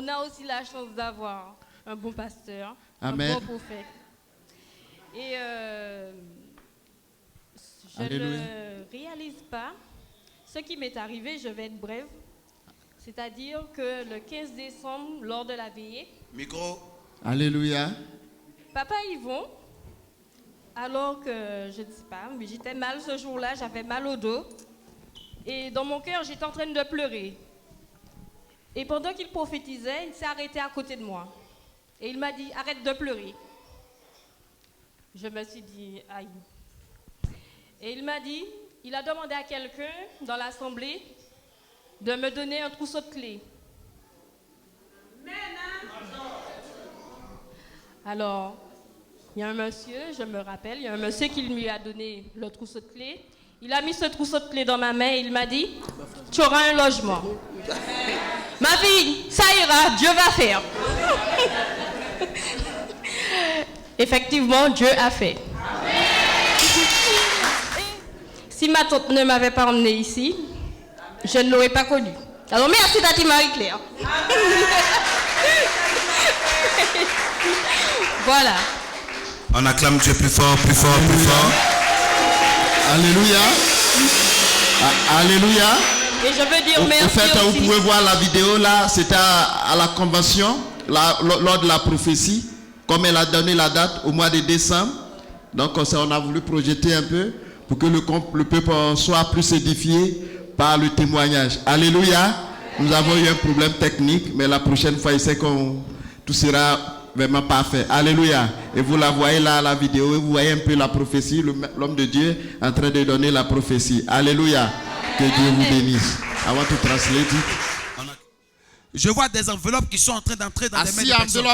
on a aussi la chance d'avoir un bon pasteur, Amen. un bon prophète. Et je ne réalise pas ce qui m'est arrivé, je vais être brève. C'est-à-dire que le 15 décembre, lors de la veillée, Micro. Alléluia. Papa Yvon, alors que, je ne sais pas, mais j'étais mal ce jour-là, j'avais mal au dos. Et dans mon cœur, j'étais en train de pleurer. Et pendant qu'il prophétisait, il s'est arrêté à côté de moi. Et il m'a dit, arrête de pleurer. Je me suis dit, aïe. Et il m'a dit, il a demandé à quelqu'un dans l'assemblée de me donner un trousseau de clés. Alors, il y a un monsieur, je me rappelle, il y a un monsieur qui lui a donné le trousseau de clés. Il a mis ce trousseau de clés dans ma main et il m'a dit, tu auras un logement. Ma fille, ça ira, Dieu va faire. Effectivement, Dieu a fait. Si ma tante ne m'avait pas emmenée ici, je ne l'aurais pas connue. Alors merci Tati Marie-Claire. Voilà. On acclame Dieu plus fort, plus fort, plus fort. Alléluia. Alléluia. Et je veux dire merci au fait, aussi. vous pouvez voir la vidéo là, c'était à la convention, lors de la prophétie, comme elle a donné la date au mois de décembre. Donc on a voulu projeter un peu pour que le peuple soit plus édifié par le témoignage. Alléluia. Nous avons eu un problème technique, mais la prochaine fois, il sait que tout sera vraiment parfait. Alléluia. Et vous la voyez là, la vidéo, et vous voyez un peu la prophétie, l'homme de Dieu en train de donner la prophétie. Alléluia. Que Dieu vous bénisse. I want to translate it. Je vois des enveloppes qui sont en train d'entrer dans des mains de personnes.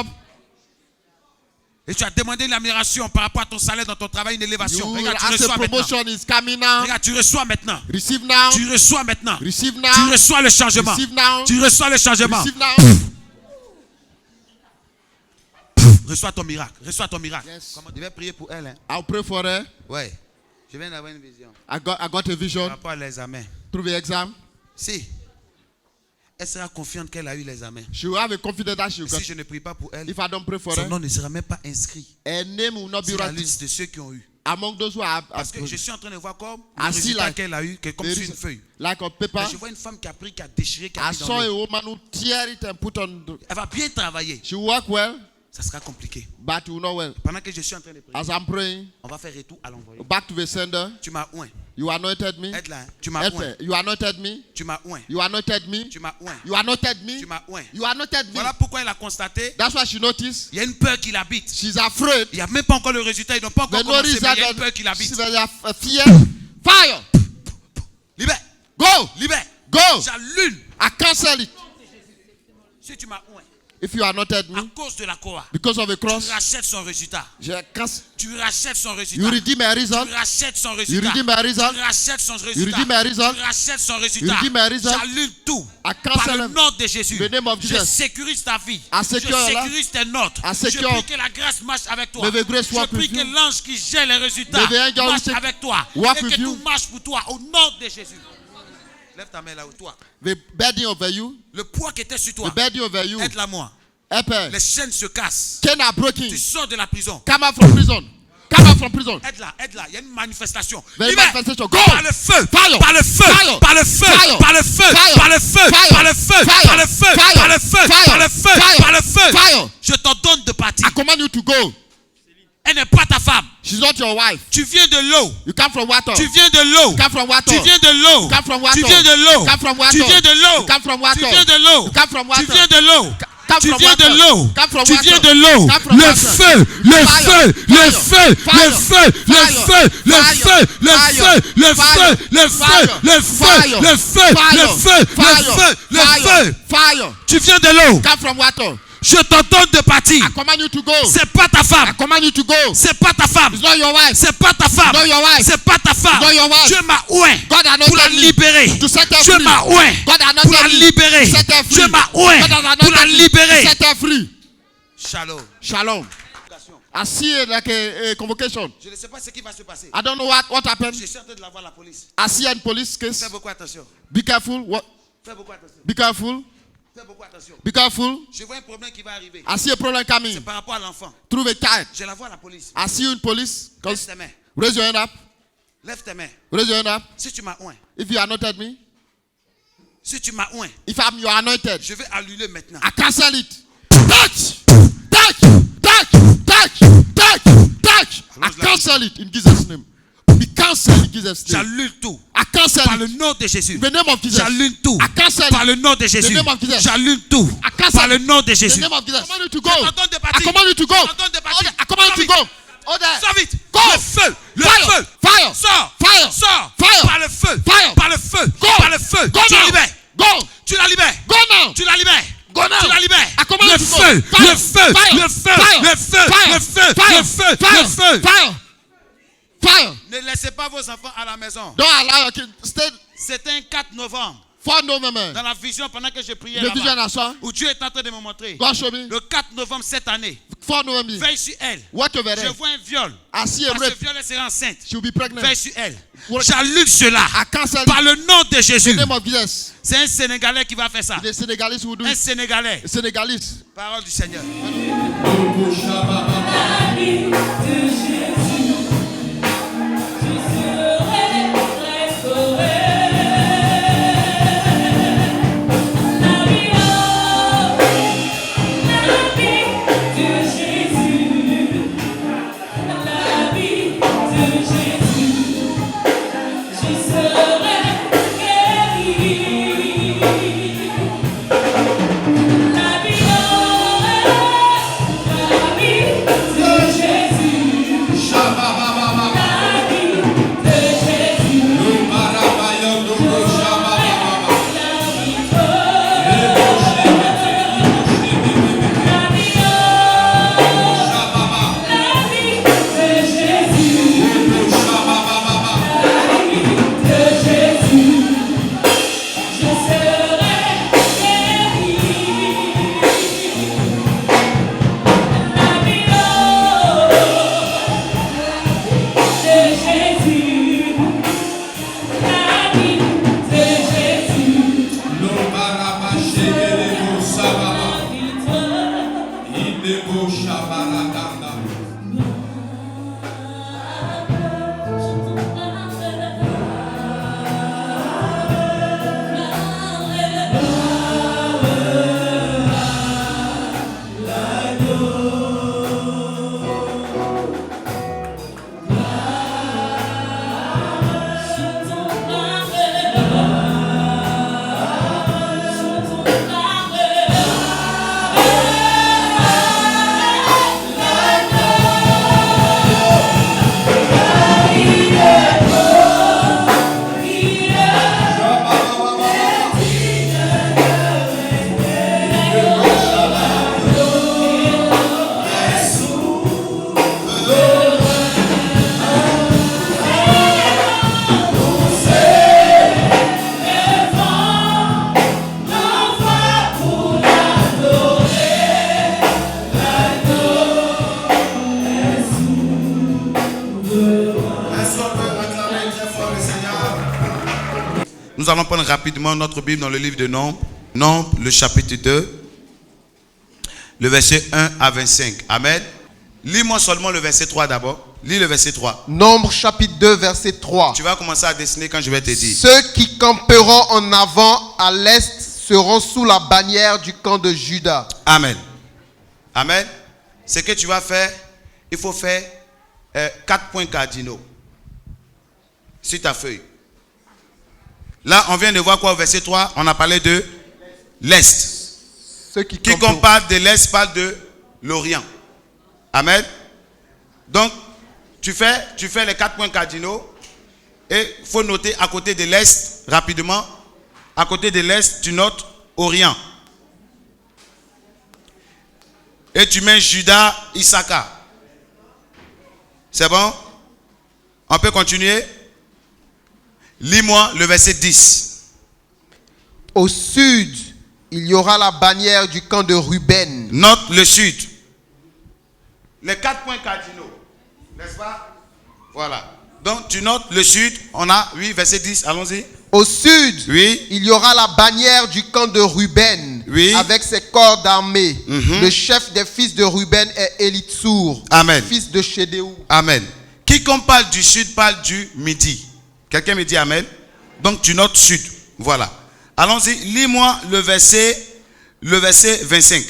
Et tu as demandé une amélioration par rapport à ton salaire dans ton travail, une élévation. Regarde, tu reçois maintenant. Regarde, tu reçois maintenant. Receive now. Tu reçois maintenant. Receive now. Tu reçois le changement. Receive now. Tu reçois le changement. Receive now. Reçois ton miracle. Reçois ton miracle. Yes. Comment tu vas prier pour elle, hein? I'll pray for her. Ouais. Je viens d'avoir une vision. I got a vision. Par rapport à l'examen. Through the exam. Si. Elle sera confiante qu'elle a eu l'examen. She will have a confidence that she will Si got. je ne prie pas pour elle, If I don't pray for son her, nom ne sera même pas inscrit her name will not be sur la written liste de ceux qui ont eu. among those who have. Parce que je suis en train de voir comme le I see résultat like qu'elle a eu, comme sur une feuille. Like a paper. Mais je vois une femme qui a pris, qui a déchiré, qui a I mis dans saw a l'eau. woman who tear it and put on. Elle va bien travailler. She work well, Ça sera compliqué. but will not well. Pendant que je suis en train de prier, As I'm praying, on va faire retour à l'envoyé. back to the sender. Tu m'as oint. You anointed me. Aide là. Tu m'as oint. You anointed me. Tu m'as oint. You anointed me. Tu m'as oint. You anointed me. Tu m'as oint. You anointed me. Voilà pourquoi elle a constaté. That's why she noticed. Il y a une peur qui l'habite. She's afraid. Il n'y a même pas encore le résultat. Ils n'ont pas encore The commencé, notice mais il y a that une peur qui l'habite. fear. Fire. Libère. Go. Libère. Go. J'allume. I cancel it. Si tu m'as oint, If you anointed à me cause de la croix, because of a tu cross, rachètes son résultat. je cancel. Tu rachètes son résultat. You redeem my result. Tu rachètes son You résultat. redeem my result. Tu rachètes son You résultat. redeem my result. Tu rachètes son You résultat. redeem my result. J'allume tout. I Par cancel le them. nom de Jésus. The name of Je Jesus. sécurise ta vie. I Je secure your life. sécurise tes notes. I Je secure. prie que la grâce marche avec toi. May the grace Je work prie with que you. l'ange qui gère les résultats May the angel marche take- avec toi. work Et with que you. tout marche pour toi. Au nom de Jésus. Lève ta main là où toi. The burden over you. Le poids qui était sur toi. The burden over you. Aide-la moi. Help her. Les chaînes se cassent. Chains are broken. Tu sors de la prison. Come out from prison. Come out from prison. Aide-la, aide-la. Il y a une manifestation. Very Libère. manifestation. Go. Par le feu. Fire. Par le feu. Fire. Par le feu. Fire. Par le feu. Fire. Par le feu. Fire. Par le feu. Fire. Par le feu. Fire. Par le feu. Fire. Par le feu. Fire. Par le feu. Fire. Je t'ordonne de partir. I command you to go. Elle n'est pas ta femme. She's not your wife. Tu viens de l'eau. You come from water. Tu viens de l'eau. Come from water. Tu viens de l'eau. Come from water. Tu viens de l'eau. Come from water. Tu viens de l'eau. Come from water. Tu viens de l'eau. Come from water. Tu viens de l'eau. Come Tu from viens de water. l'eau. Come from Tu water. viens de l'eau. Come from Le water. feu, le Fire. feu, le Fire. feu, le Fire. feu, le Fire. feu, le Fire. feu, le Fire. feu, le Fire. feu, le feu, Fire. le feu, Fire. le feu, le Fire. feu, le Fire. feu, le Fire. feu. Fire. Tu viens de l'eau. Come from water. Je t'ordonne de partir. I command you to go. C'est pas ta I femme. command you to go. C'est pas ta femme. It's not your wife. C'est pas ta femme. Not your wife. C'est pas ta femme. Not your wife. Dieu m'a oint God anointed pour la me libérer. to set her Dieu free. m'a oint God anointed pour la me libérer. to set her free. Dieu m'a oint God anointed pour la me libérer. to set her free. Shalom. Shalom. I see it like a convocation. Je ne sais pas ce qui va se passer. I don't know what happened. Je suis en train de la voir la police. I see a police case. Fais beaucoup attention. Be careful. What? Fais beaucoup attention. Be careful. Fais beaucoup attention. Be careful. Je vois un problème qui va arriver. I see a problem coming. C'est par rapport à l'enfant. Through the child. Je la vois à la police. I see you in police. Lève tes mains. Raise your hand up. Lève tes mains. Raise your hand up. Si tu m'as oint. If you anointed me. Si tu m'as oint. If I'm your anointed. Je vais annuler maintenant. I cancel it. Touch. Touch. Touch. Touch. Touch. Touch. I cancel it in Jesus' name. Be cancelled in Jesus' name. J'annule tout. I cancel Par it. le nom de Jésus. In the name of Jesus. J'annule tout. I cancel Par it. le nom de Jésus. In the name of Jesus. J'annule tout. I cancel Par le nom de In Jésus. the name of Jesus. I command you to go. Je t'ordonne de I partir. command you to go. Je t'ordonne de partir. I command you to go. Order. Sors vite. Go. Le feu. Le Fire. feu. Fire. Sors. Fire. Sors. Fire. Par le feu. Fire. Par le feu. Go. Par le feu. Go Tu la now. libères. Go. Tu la libères. Go now. Tu la libères. Go now. Tu la libères. I command Le you to go. feu. Fire. Le feu. Fire. Le feu. Fire. Le feu. Fire. Le feu. Fire. Le feu. Fire. Le feu. Fire. Fire. Ne laissez pas vos enfants à la maison. Don't allow your kids. Stay. C'était un 4 novembre. 4 November. Dans la vision, pendant que je priais The vision là-bas, I saw. où Dieu est en train de me montrer. God show me. Le 4 novembre cette année, 4 November. veille sur elle. What over Je there? vois un viol. I see a Parce que rape. viol, elle sera enceinte. She will be pregnant. Veille sur elle. What? J'annule cela. I cancel Par it. le nom de In Jésus. the name of Jesus. C'est un Sénégalais qui va faire ça. The Senegalese will do Un it. Sénégalais. Senegalese. Parole du Seigneur. Nous allons prendre rapidement notre Bible dans le livre de Nombres. Nombres, le chapitre 2, le verset 1 à 25. Amen. Lis-moi seulement le verset 3 d'abord. Lis le verset 3. Nombre chapitre 2 verset 3. Tu vas commencer à dessiner quand je vais te dire. Ceux qui camperont en avant à l'est seront sous la bannière du camp de Juda. Amen. Amen. Ce que tu vas faire, il faut faire 4 points cardinaux sur ta feuille. Là, on vient de voir quoi au verset 3? On a parlé de l'Est. Ceux qui Quiconque parle de l'Est parle de l'Orient. Amen. Donc, tu fais les 4 points cardinaux. Et il faut noter à côté de l'Est, rapidement. À côté de l'Est, tu notes Orient. Et tu mets Juda, Issachar. C'est bon? On peut continuer? Lis-moi le verset 10. Au sud, il y aura la bannière du camp de Ruben. Note le sud. Les 4 points cardinaux. N'est-ce pas? Voilà. Donc tu notes le sud. On a, oui, verset 10. Allons-y. Au sud, Oui. il y aura la bannière du camp de Ruben. Oui. avec ses corps d'armée. Le chef des fils de Ruben est Élitsur, Amen. fils de Chédéou. Amen. Quiconque parle du sud parle du midi. Quelqu'un me dit Amen. Donc du nord-sud. Voilà. Allons-y. Lis-moi le verset 25.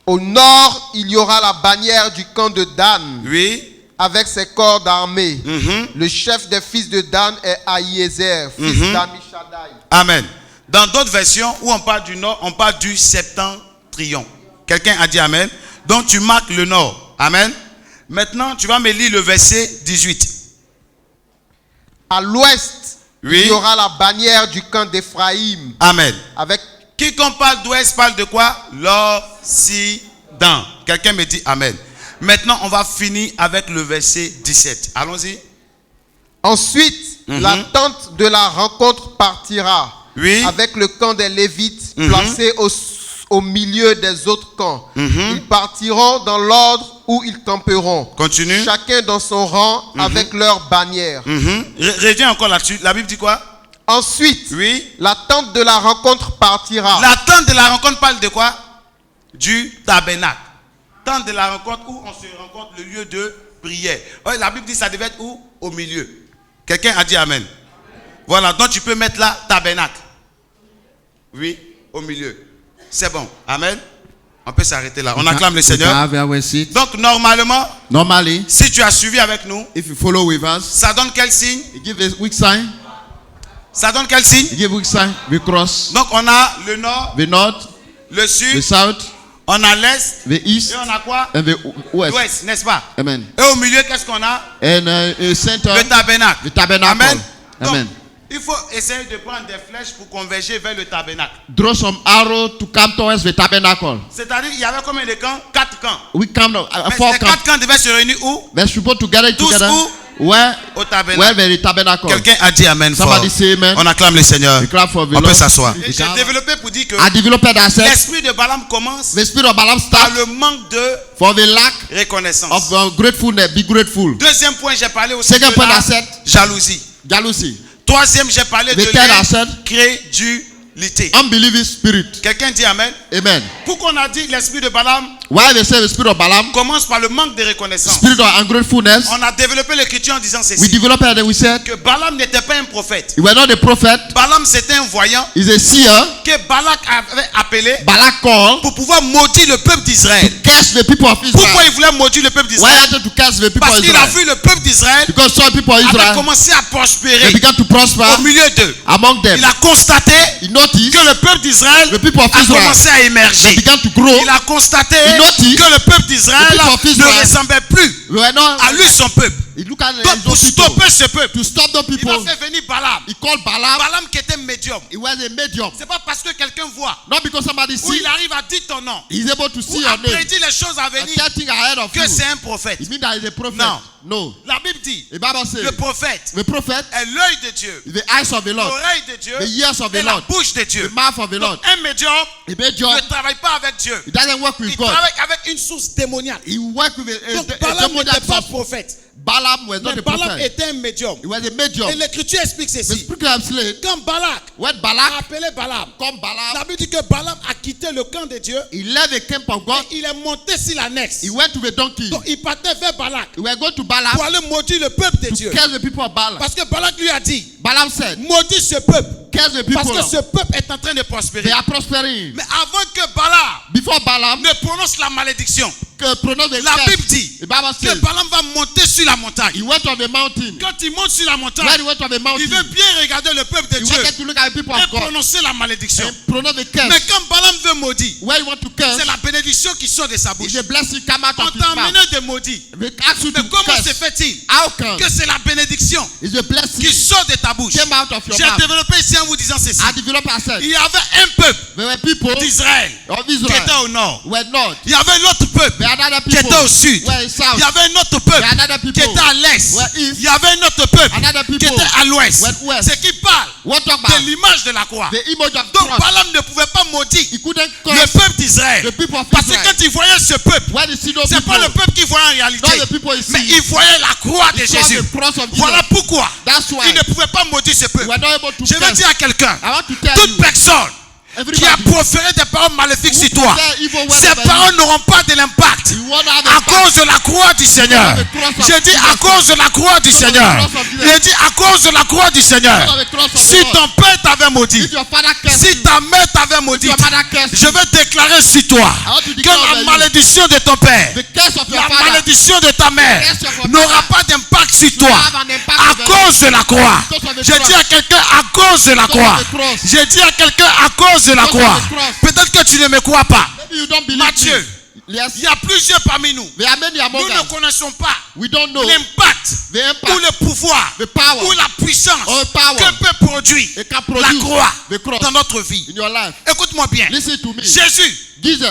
Au nord, il y aura la bannière du camp de Dan, Oui. avec ses corps d'armée. Mhm. Le chef des fils de Dan est Ahiézer, fils d'Amishadai. Amen. Dans d'autres versions où on parle du nord, on parle du septentrion. Quelqu'un a dit Amen. Donc tu marques le nord. Amen. Maintenant, tu vas me lire le verset 18. À l'ouest, Oui. il y aura la bannière du camp d'Éphraïm, Amen. avec Quiconque parle d'ouest parle de quoi? L'Occident. Quelqu'un me dit Amen. Maintenant, on va finir avec le verset 17. Allons-y. Ensuite, la tente de la rencontre partira, Oui. avec le camp des Lévites placé au milieu des autres camps. Ils partiront dans l'ordre où ils camperont. Continue. Chacun dans son rang avec leur bannière. Reviens encore là-dessus. La Bible dit quoi? Ensuite, Oui. la tente de la rencontre partira. La tente de la rencontre parle de quoi? Du tabernacle. Tente de la rencontre où on se rencontre, le lieu de prière. Ouais, la Bible dit que ça devait être où? Au milieu. Quelqu'un a dit Amen. Voilà, donc tu peux mettre là tabernacle. Oui, au milieu. C'est bon. Amen. On peut s'arrêter là. On acclame le Seigneur. Donc normalement, Normally, si tu as suivi avec nous, if you follow with us, ça donne quel signe? you give a weak sign. Ça donne quel signe? You give weak sign. We cross Donc on a le nord, the north, le the sud, south, on a l'est the east, et on a quoi? and the west. L'ouest, n'est-ce pas? Amen. Et au milieu, qu'est-ce qu'on a? And center, Le tabernacle. the tabernacle. Amen. Donc, Amen. il faut essayer de prendre des flèches pour converger vers le tabernacle. Draw some arrow to come towards the tabernacle. C'est-à-dire, il y avait combien de camps? 4 camps. We come Mais four ces camps. 4 camps devaient se réunir où? We're supposed to gather Tous together. où? Where? Au Where tabernacle. the tabernacle. Quelqu'un a dit Amen fort. Somebody say amen. On acclame le Seigneur. We clap for the On peut Lord. s'asseoir. We Et j'ai can- développé pour dire que I developed that set. l'esprit de Balaam commence The spirit of Balaam par start le manque de for the lack reconnaissance. of gratefulness. Be grateful. Deuxième point, j'ai parlé aussi Second de point, la I said- jalousie. Jealousy. Troisième, j'ai parlé de The third, I said- l'incrédulité. Unbelieving spirit. Quelqu'un dit Amen. Amen. Pourquoi on a dit l'esprit de Balaam Why they say the spirit of Balaam? commence par le manque de reconnaissance? Spirit of ungratefulness. On a développé l'écriture en disant We ceci, developed it and we said que Balaam n'était pas un prophète. he was not a prophet. Balaam c'était un voyant He's a seer. que Balak avait appelé Balak called pour pouvoir maudire le peuple d'Israël. curse the people of Pourquoi Israel. il voulait maudire le peuple Why d'Israël? he wanted to curse the people Parce of qu'il a Israel? vu le peuple d'Israël Because some people of avait Israel, commencé à they prospérer began to prosper au milieu d'eux. among them. Il a constaté He noticed que le peuple d'Israël the people of a Israel, commencé à they émerger. began to grow. Il a constaté He noticed que le peuple d'Israël the people of ne Israel ressemblait plus We were not. à lui, son peuple. He looked at Donc pour those people. stopper ce peuple, To stop the il a people, fait venir Balaam. he called Balaam. Balaam qui était médium. He was a medium. C'est pas parce que quelqu'un voit Not because somebody où sees, il arrive à dire ton nom he's able to see ou your à name. prédire les choses à And venir tell things ahead of que you. c'est un prophète. It means that he's a prophet. No. No. La Bible dit, The Bible le says prophète the prophet est l'œil de Dieu, is the eyes of the Lord, l'oreille de Dieu the ears of et the la Lord, bouche de Dieu. the mouth of the Lord. Donc, un médium A medium, ne travaille pas avec Dieu. he doesn't work Il with God. travaille avec une source démoniaque. He worked with a Donc Balaam demoniac n'était pas source. prophète. Balaam was not Mais a Balaam prophet. était un médium. He was a medium. Et l'écriture explique The ceci. spirit of slave, Quand Balak when a Balak appelé Balaam, come Balaam, la Bible dit que Balaam a quitté le camp de Dieu he left the camp of God. et il est monté sur l'annexe. He went to the donkey. Donc il partait vers Balak He were going to Balaam pour aller maudire le peuple de to Dieu. curse the people of Balaam. Parce que Balak lui a dit, Balaam said, maudis ce peuple. curse the Parce people. que ce peuple est en train de prospérer. They are prospering. Mais avant que Balaam Before Balaam ne prononce la malédiction, pronounced the la curse, Bible dit the Bible que says Balaam va monter sur la montagne. he went on the mountain. Quand il monte sur la montagne, When he went on the mountain, il veut bien regarder le peuple de he Dieu wanted to look at the people et of God prononcer la malédiction. and pronounce the curse. Mais quand Balaam veut maudire, When you want to curse, c'est la bénédiction qui sort de sa bouche. the blessing come out On of his t'a mouth. amené de maudire. They ask you to Mais comment se curse. fait-il How come? que c'est la bénédiction It's the blessing qui sort de ta bouche? came out of your J'ai mouth. développé ici en vous disant ceci. I developed ourselves. Il y avait un peuple There were people d'Israël of qui était Israel au nord. were not. Il y avait l'autre peuple There are other qui people était au sud. were in south. Il y avait un autre peuple There are other qui people était à l'est. were east. Il y avait un autre peuple Another qui people était à l'ouest. were west. C'est qui parle What talk de about l'image de la croix. the image of Donc cross? Balaam ne pouvait pas maudire He couldn't le curse peuple d'Israël. the people of Parce que Israel. quand il voyait ce peuple, When he see those c'est people, pas le peuple qu'il voyait en réalité, not the people he mais see, il voyait la croix de he saw Jésus. the cross of Jesus. Voilà pourquoi That's why il ne pouvait pas maudire ce we peuple. were not able to Je veux curse. dire à quelqu'un, I want to tell toute you, personne qui a proféré des paroles maléfiques sur toi, ces paroles n'auront pas de l'impact à cause de la croix du Seigneur. J'ai dit à cause de la croix du Seigneur. J'ai dit à cause de la croix du Seigneur. Si ton père t'avait maudit, si ta mère t'avait maudit, je vais déclarer sur toi que la malédiction de ton père, la malédiction de ta mère n'aura pas d'impact sur toi à cause de la croix. J'ai dit à quelqu'un à cause de la croix. J'ai dit à quelqu'un à cause de la croix. Peut-être que tu ne me crois pas. Matthieu, il y a plusieurs parmi nous. Nous ne connaissons pas l'impact ou le pouvoir ou la puissance que peut produire la croix dans notre vie. Écoute-moi bien. Jésus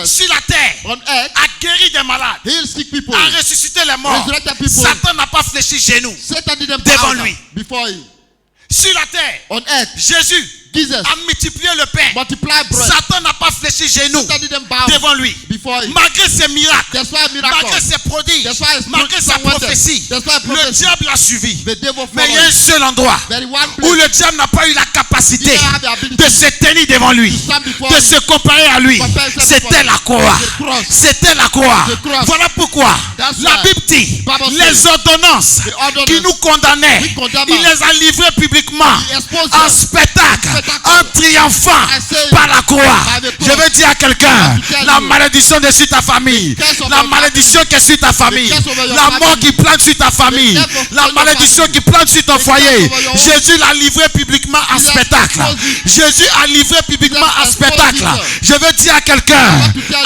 sur la terre a guéri des malades, a ressuscité les morts. Satan n'a pas fléchi genou devant lui. Sur la terre, Jésus a multiplié le pain. Satan n'a pas fléchi genou devant lui. Malgré ses miracles, malgré ses prodiges, malgré sa prophétie, le diable l'a suivi. Mais il y a un seul endroit où le diable n'a pas eu la capacité de se tenir devant lui, de se comparer à lui. C'était la croix. C'était la croix. Voilà pourquoi la Bible dit les ordonnances qui nous condamnaient, il les a livrées publiquement en spectacle, en triomphant par la croix. Je veux dire à quelqu'un, la malédiction de sur ta famille, la malédiction qui est sur ta famille, la mort qui plane sur ta famille, la malédiction qui plane sur ton foyer, Jésus l'a livré publiquement en spectacle. Jésus a livré publiquement en spectacle. Je veux dire à quelqu'un,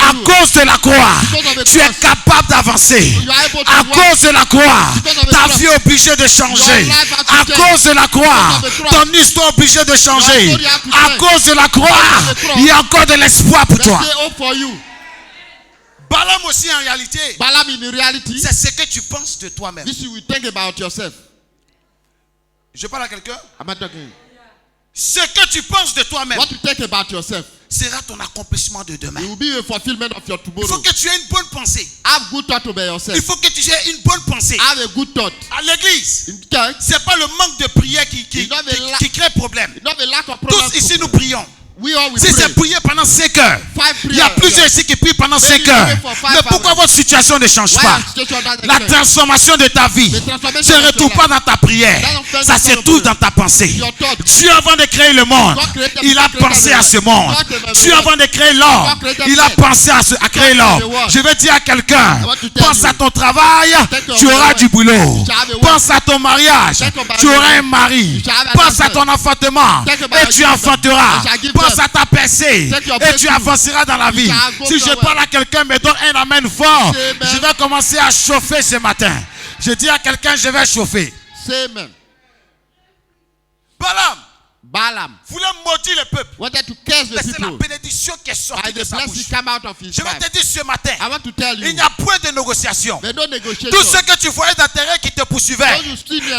à cause de la croix, tu es capable d'avancer. À cause de la croix, ta vie est obligée de changer. À cause de la croix, ton histoire est obligée de changer. À cause de la croix, il y a encore de l'espoir pour toi. Balaam aussi en réalité, c'est ce que tu penses de toi-même. Je parle à quelqu'un. Ce que tu penses de toi-même sera ton accomplissement de demain. Il faut que tu aies une bonne pensée. Il faut que tu aies une bonne pensée. À l'église, c'est pas le manque de prière qui crée problème. Tous ici nous prions. Si c'est prier pendant 5 heures, il y a plusieurs ici qui prient pendant 5 heures. Mais pourquoi votre situation ne change pas? La transformation de ta vie ne se retrouve pas dans ta prière. Ça se trouve dans ta pensée. Dieu, avant de créer le monde, il a pensé à ce monde. Dieu, avant de créer l'homme, il a pensé à créer l'homme. Je vais dire à quelqu'un, pense à ton travail, tu auras du boulot. Pense à ton mariage, tu auras un mari. Pense à ton enfantement et tu enfanteras. Pense à ta percée et tu avanceras dans la vie. Si je parle à quelqu'un, me donne un amen fort, je vais commencer à chauffer ce matin. Je dis à quelqu'un, je vais chauffer. Balaam voulait maudire le peuple. Mais c'est la bénédiction qui est sortie de sa bouche. Je vais te dire ce matin, il n'y a point de négociation. Tout ce que tu voyais dans tes rêves qui te poursuivait,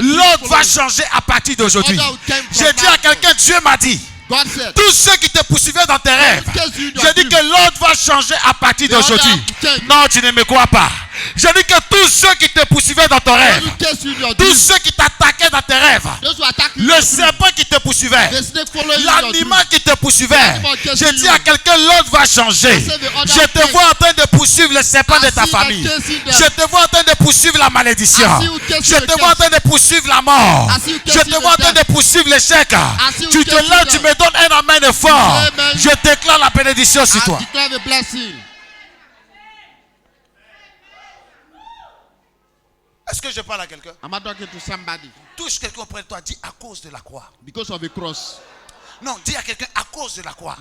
l'autre va changer à partir d'aujourd'hui. Je dis à quelqu'un, Dieu m'a dit, tous ceux qui te poursuivaient dans tes rêves, je dis que l'autre va changer à partir d'aujourd'hui. Non, tu ne me crois pas. Je dis que tous ceux qui te poursuivaient dans ton rêve, tous ceux qui t'attaquaient dans tes rêves, le serpent qui te poursuivait, l'animal qui te poursuivait, je dis à quelqu'un, l'autre va changer. Je te vois en train de poursuivre le serpent de ta famille. Je te vois en train de poursuivre la malédiction. Je te vois en train de poursuivre la mort. Je te vois en train de poursuivre l'échec. Tu te lèves, tu me donnes un amen fort. Je déclare la bénédiction sur toi. Est-ce que je parle à quelqu'un? Touche quelqu'un auprès de toi, dis à cause de la croix. Non, dis à quelqu'un à cause de la croix.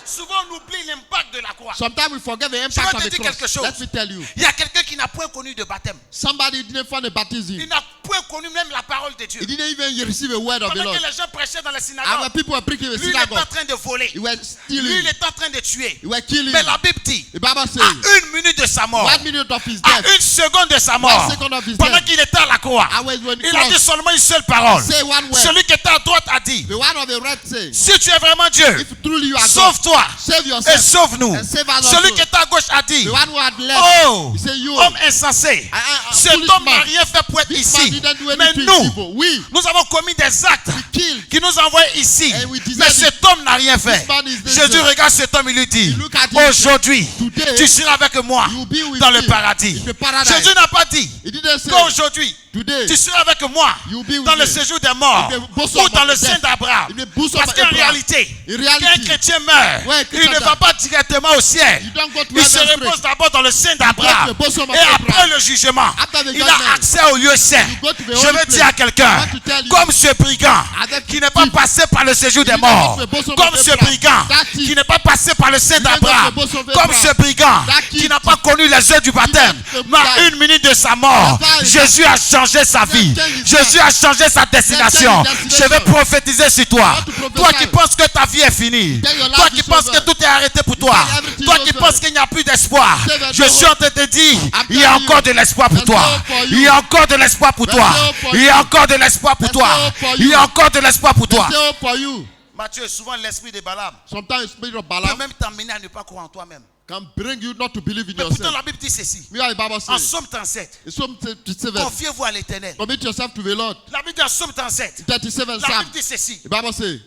Souvent on oublie l'impact de la croix. Sometimes we forget the Je impact vais of te the dire cross. quelque chose. Let me tell you. Il y a quelqu'un qui n'a point connu de baptême. Somebody didn't find a baptism. Il n'a point connu même la parole de Dieu. He didn't even receive a word of the Pendant Lord. que les gens prêchaient dans les And synagogues, when people were preaching in the lui il était en synagogue, train de voler. he was Lui stealing. il était en train de tuer. He was killing. Mais la Bible dit, The Bible à says, 1 minute de sa mort, 1 minute of his à death, 1 seconde de sa mort, second of his pendant death, qu'il était à la croix, I was when he il a dit crossed, seulement une seule parole. say one word. Celui qui était à droite a dit, The one of the red say, si tu es vraiment Dieu, if truly you are God, sauve-toi save et yourself. sauve-nous. And save us Celui also. qui est à gauche a dit, The one who had left, oh, he said, you, homme insensé, cet foolish homme n'a man. rien fait pour être This man ici. didn't do Mais anything nous, evil. We nous avons commis des actes killed. qui nous envoient ici. And we deserve Mais it. cet homme n'a rien fait. This man is Jésus dangerous. regarde cet homme, il lui dit, He look at him. aujourd'hui, Today, tu seras avec moi you will be with dans le me paradis. in the paradise. Jésus n'a pas dit He didn't say, qu'aujourd'hui, today, tu seras avec moi you will be dans with le me séjour des morts in the bosom ou dans of le the sein dead. d'Abraham. In the bosom Parce of qu'en Abraham. réalité, In quand reality, un chrétien meurt, when a il Christian ne va dies, pas directement au ciel. you don't go to Il se heaven repose straight. d'abord dans le sein d'Abraham. You go to the bosom of Et après Abraham. le jugement, After the il judgment, a accès au lieu saint. you go to the Je holy veux place. dire à quelqu'un, I want to tell you, comme ce brigand that qui n'est pas thief, passé par le séjour des didn't go morts, to the bosom of comme ce Abraham. brigand That thief, qui n'est pas passé par le sein didn't go to the d'Abraham, bosom of comme Abraham. ce brigand That qui thief, n'a pas connu les œufs du baptême, didn't mais à die. une minute de sa mort, That's why Jésus a changé sa vie. changed his Jésus a changé sa destination. That's his Je vais destination. prophétiser sur toi. want to prophesy. Toi qui penses que ta vie est finie. Tell your life Toi qui is penses over. que tout est arrêté pour toi. tell everything Toi is qui over. penses qu'il n'y a plus d'espoir. Say that Je no suis en train de te dire, I'm il y a telling encore you. de l'espoir pour There's toi. hope for you. Il y a encore de l'espoir pour There's toi. hope for Il y you. a encore de l'espoir pour There's toi. hope for Il y you. a encore de l'espoir pour toi. There's hope for you. Matthieu, souvent l'esprit de Balaam Sometimes spirit of peut Balaam même t'amener à ne pas croire en toi-même. can bring you not to believe in Mais pourtant yourself. la Bible dit ceci. Me what the Bible En says. Somme 37, In Psalm 37, confiez-vous à l'Éternel. commit yourself to the Lord. La Bible dit en Somme 37, 37 la Psalm. Bible dit ceci. The Bible says,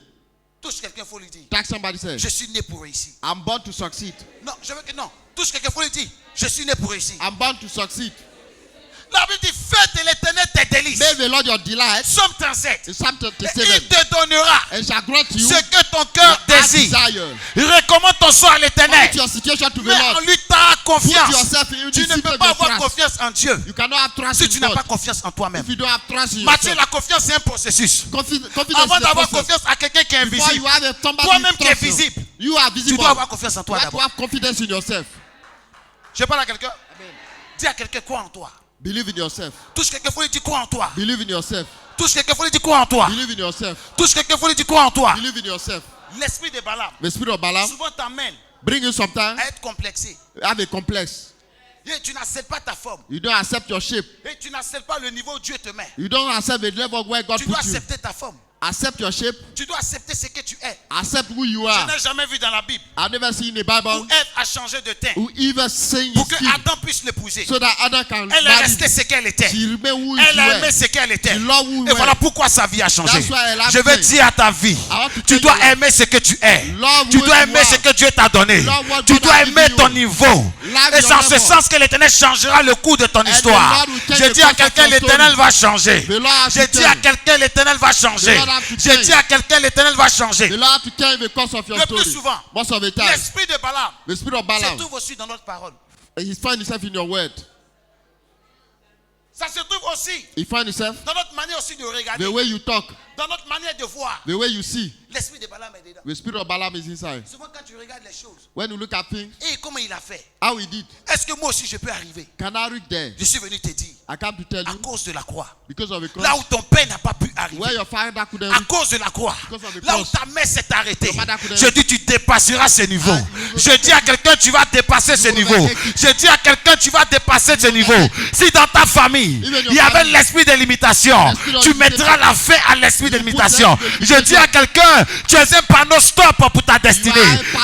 Touche quelqu'un, il faut lui dire. touch somebody says, Je suis né pour réussir. I'm born to succeed. Non, je veux que non. Touche quelqu'un, il faut lui dire. Je suis né pour réussir. I'm born to succeed. La Bible dit, fais de l'Éternel tes délices. Make the Lord your delight. Somme 37. In Psalm Et 37, il te donnera and shall grant you ce que ton cœur your heart désire. desire. Recommande ton sort à l'Éternel. Commit your situation to the Mais Lord. en lui ta Put confiance. yourself in Tu ne the peux seat pas of avoir your trust. confiance en Dieu You cannot have trust si in tu n'as God pas confiance en toi-même. if you don't have trust in Matthieu, yourself. la confiance c'est un processus. Confidence Avant is the d'avoir process. confiance à quelqu'un qui est Before you invisible, have somebody toi-même qui es trust you. visible, You are tu visible. dois avoir confiance en You toi have to d'abord. have confidence in yourself. Je parle à quelqu'un. Dis à quelqu'un, crois en toi. Believe in yourself. Touche quelqu'un, faut lui dire crois en toi. Believe in yourself. Touche quelqu'un, faut lui dire crois en toi. Believe in yourself. Touche quelqu'un, faut lui dire crois en toi. Believe in yourself. L'esprit de Balaam The spirit of Balaam souvent t'amène bring you sometimes à être complexé. have a complex. Et tu n'acceptes pas ta forme. You don't accept your shape. Et tu n'acceptes pas le niveau où Dieu te met. You don't accept the level where God Tu dois put you. accepter ta forme. Accept your shape. Tu dois accepter ce que tu es. Accept who you Je are. n'ai jamais vu dans la Bible I've never seen in the où Bible Ève a changé de teint who even saying pour his que skin Adam puisse l'épouser. so that Adam can Elle est marry. restée ce qu'elle était. She remain who Elle she a were. aimé ce qu'elle était. She love who Et you voilà were. pourquoi sa vie a changé. That's why elle a Je vais changed. dire à ta vie, want to tu tell dois you, aimer ce que tu es. love Tu who dois you aimer are. ce que Dieu t'a donné. Love what Tu God dois has aimer given ton you. niveau. Love Et your c'est en ce level. sens que l'Éternel changera le cours de ton the histoire. Lord will change Je the dis à course of quelqu'un, your l'Éternel story. va changer. The Lord has Je to dis à change. quelqu'un, l'Éternel va changer. The Lord has to Je change. dis à quelqu'un, l'Éternel va changer. The Lord to change the course of your Le plus story. souvent, Most of the time, l'esprit de Balaam the spirit of se Balaam, trouve aussi dans notre parole. he finds himself in your word. Ça se trouve aussi He finds himself dans notre manière aussi de regarder, the way you talk, dans notre manière de voir. the way you see. L'esprit de Balaam est dedans. The spirit of Balaam is inside. Souvent quand tu regardes les choses, When you look at things, et comment il a fait, how he did, est-ce que moi aussi je peux arriver? can I reach there? Je suis venu te dire, I come to tell à you cause de la croix, because of the là cross, où ton père n'a pas pu arriver, where your father couldn't à reach. cause de la croix, Because of the là où cross. ta mère s'est arrêtée, Your mother couldn't je dis tu dépasseras ce niveau. you will Je dis à quelqu'un tu vas dépasser ce will niveau. overtake it. Je dis à quelqu'un tu vas dépasser ce niveau. Si dans ta famille Even your il y avait family. l'esprit de limitation, L'esprit de tu limitation. mettras la fin à l'esprit de You put limitation. l'esprit de Je dis à quelqu'un tu es un panneau stop pour ta destinée.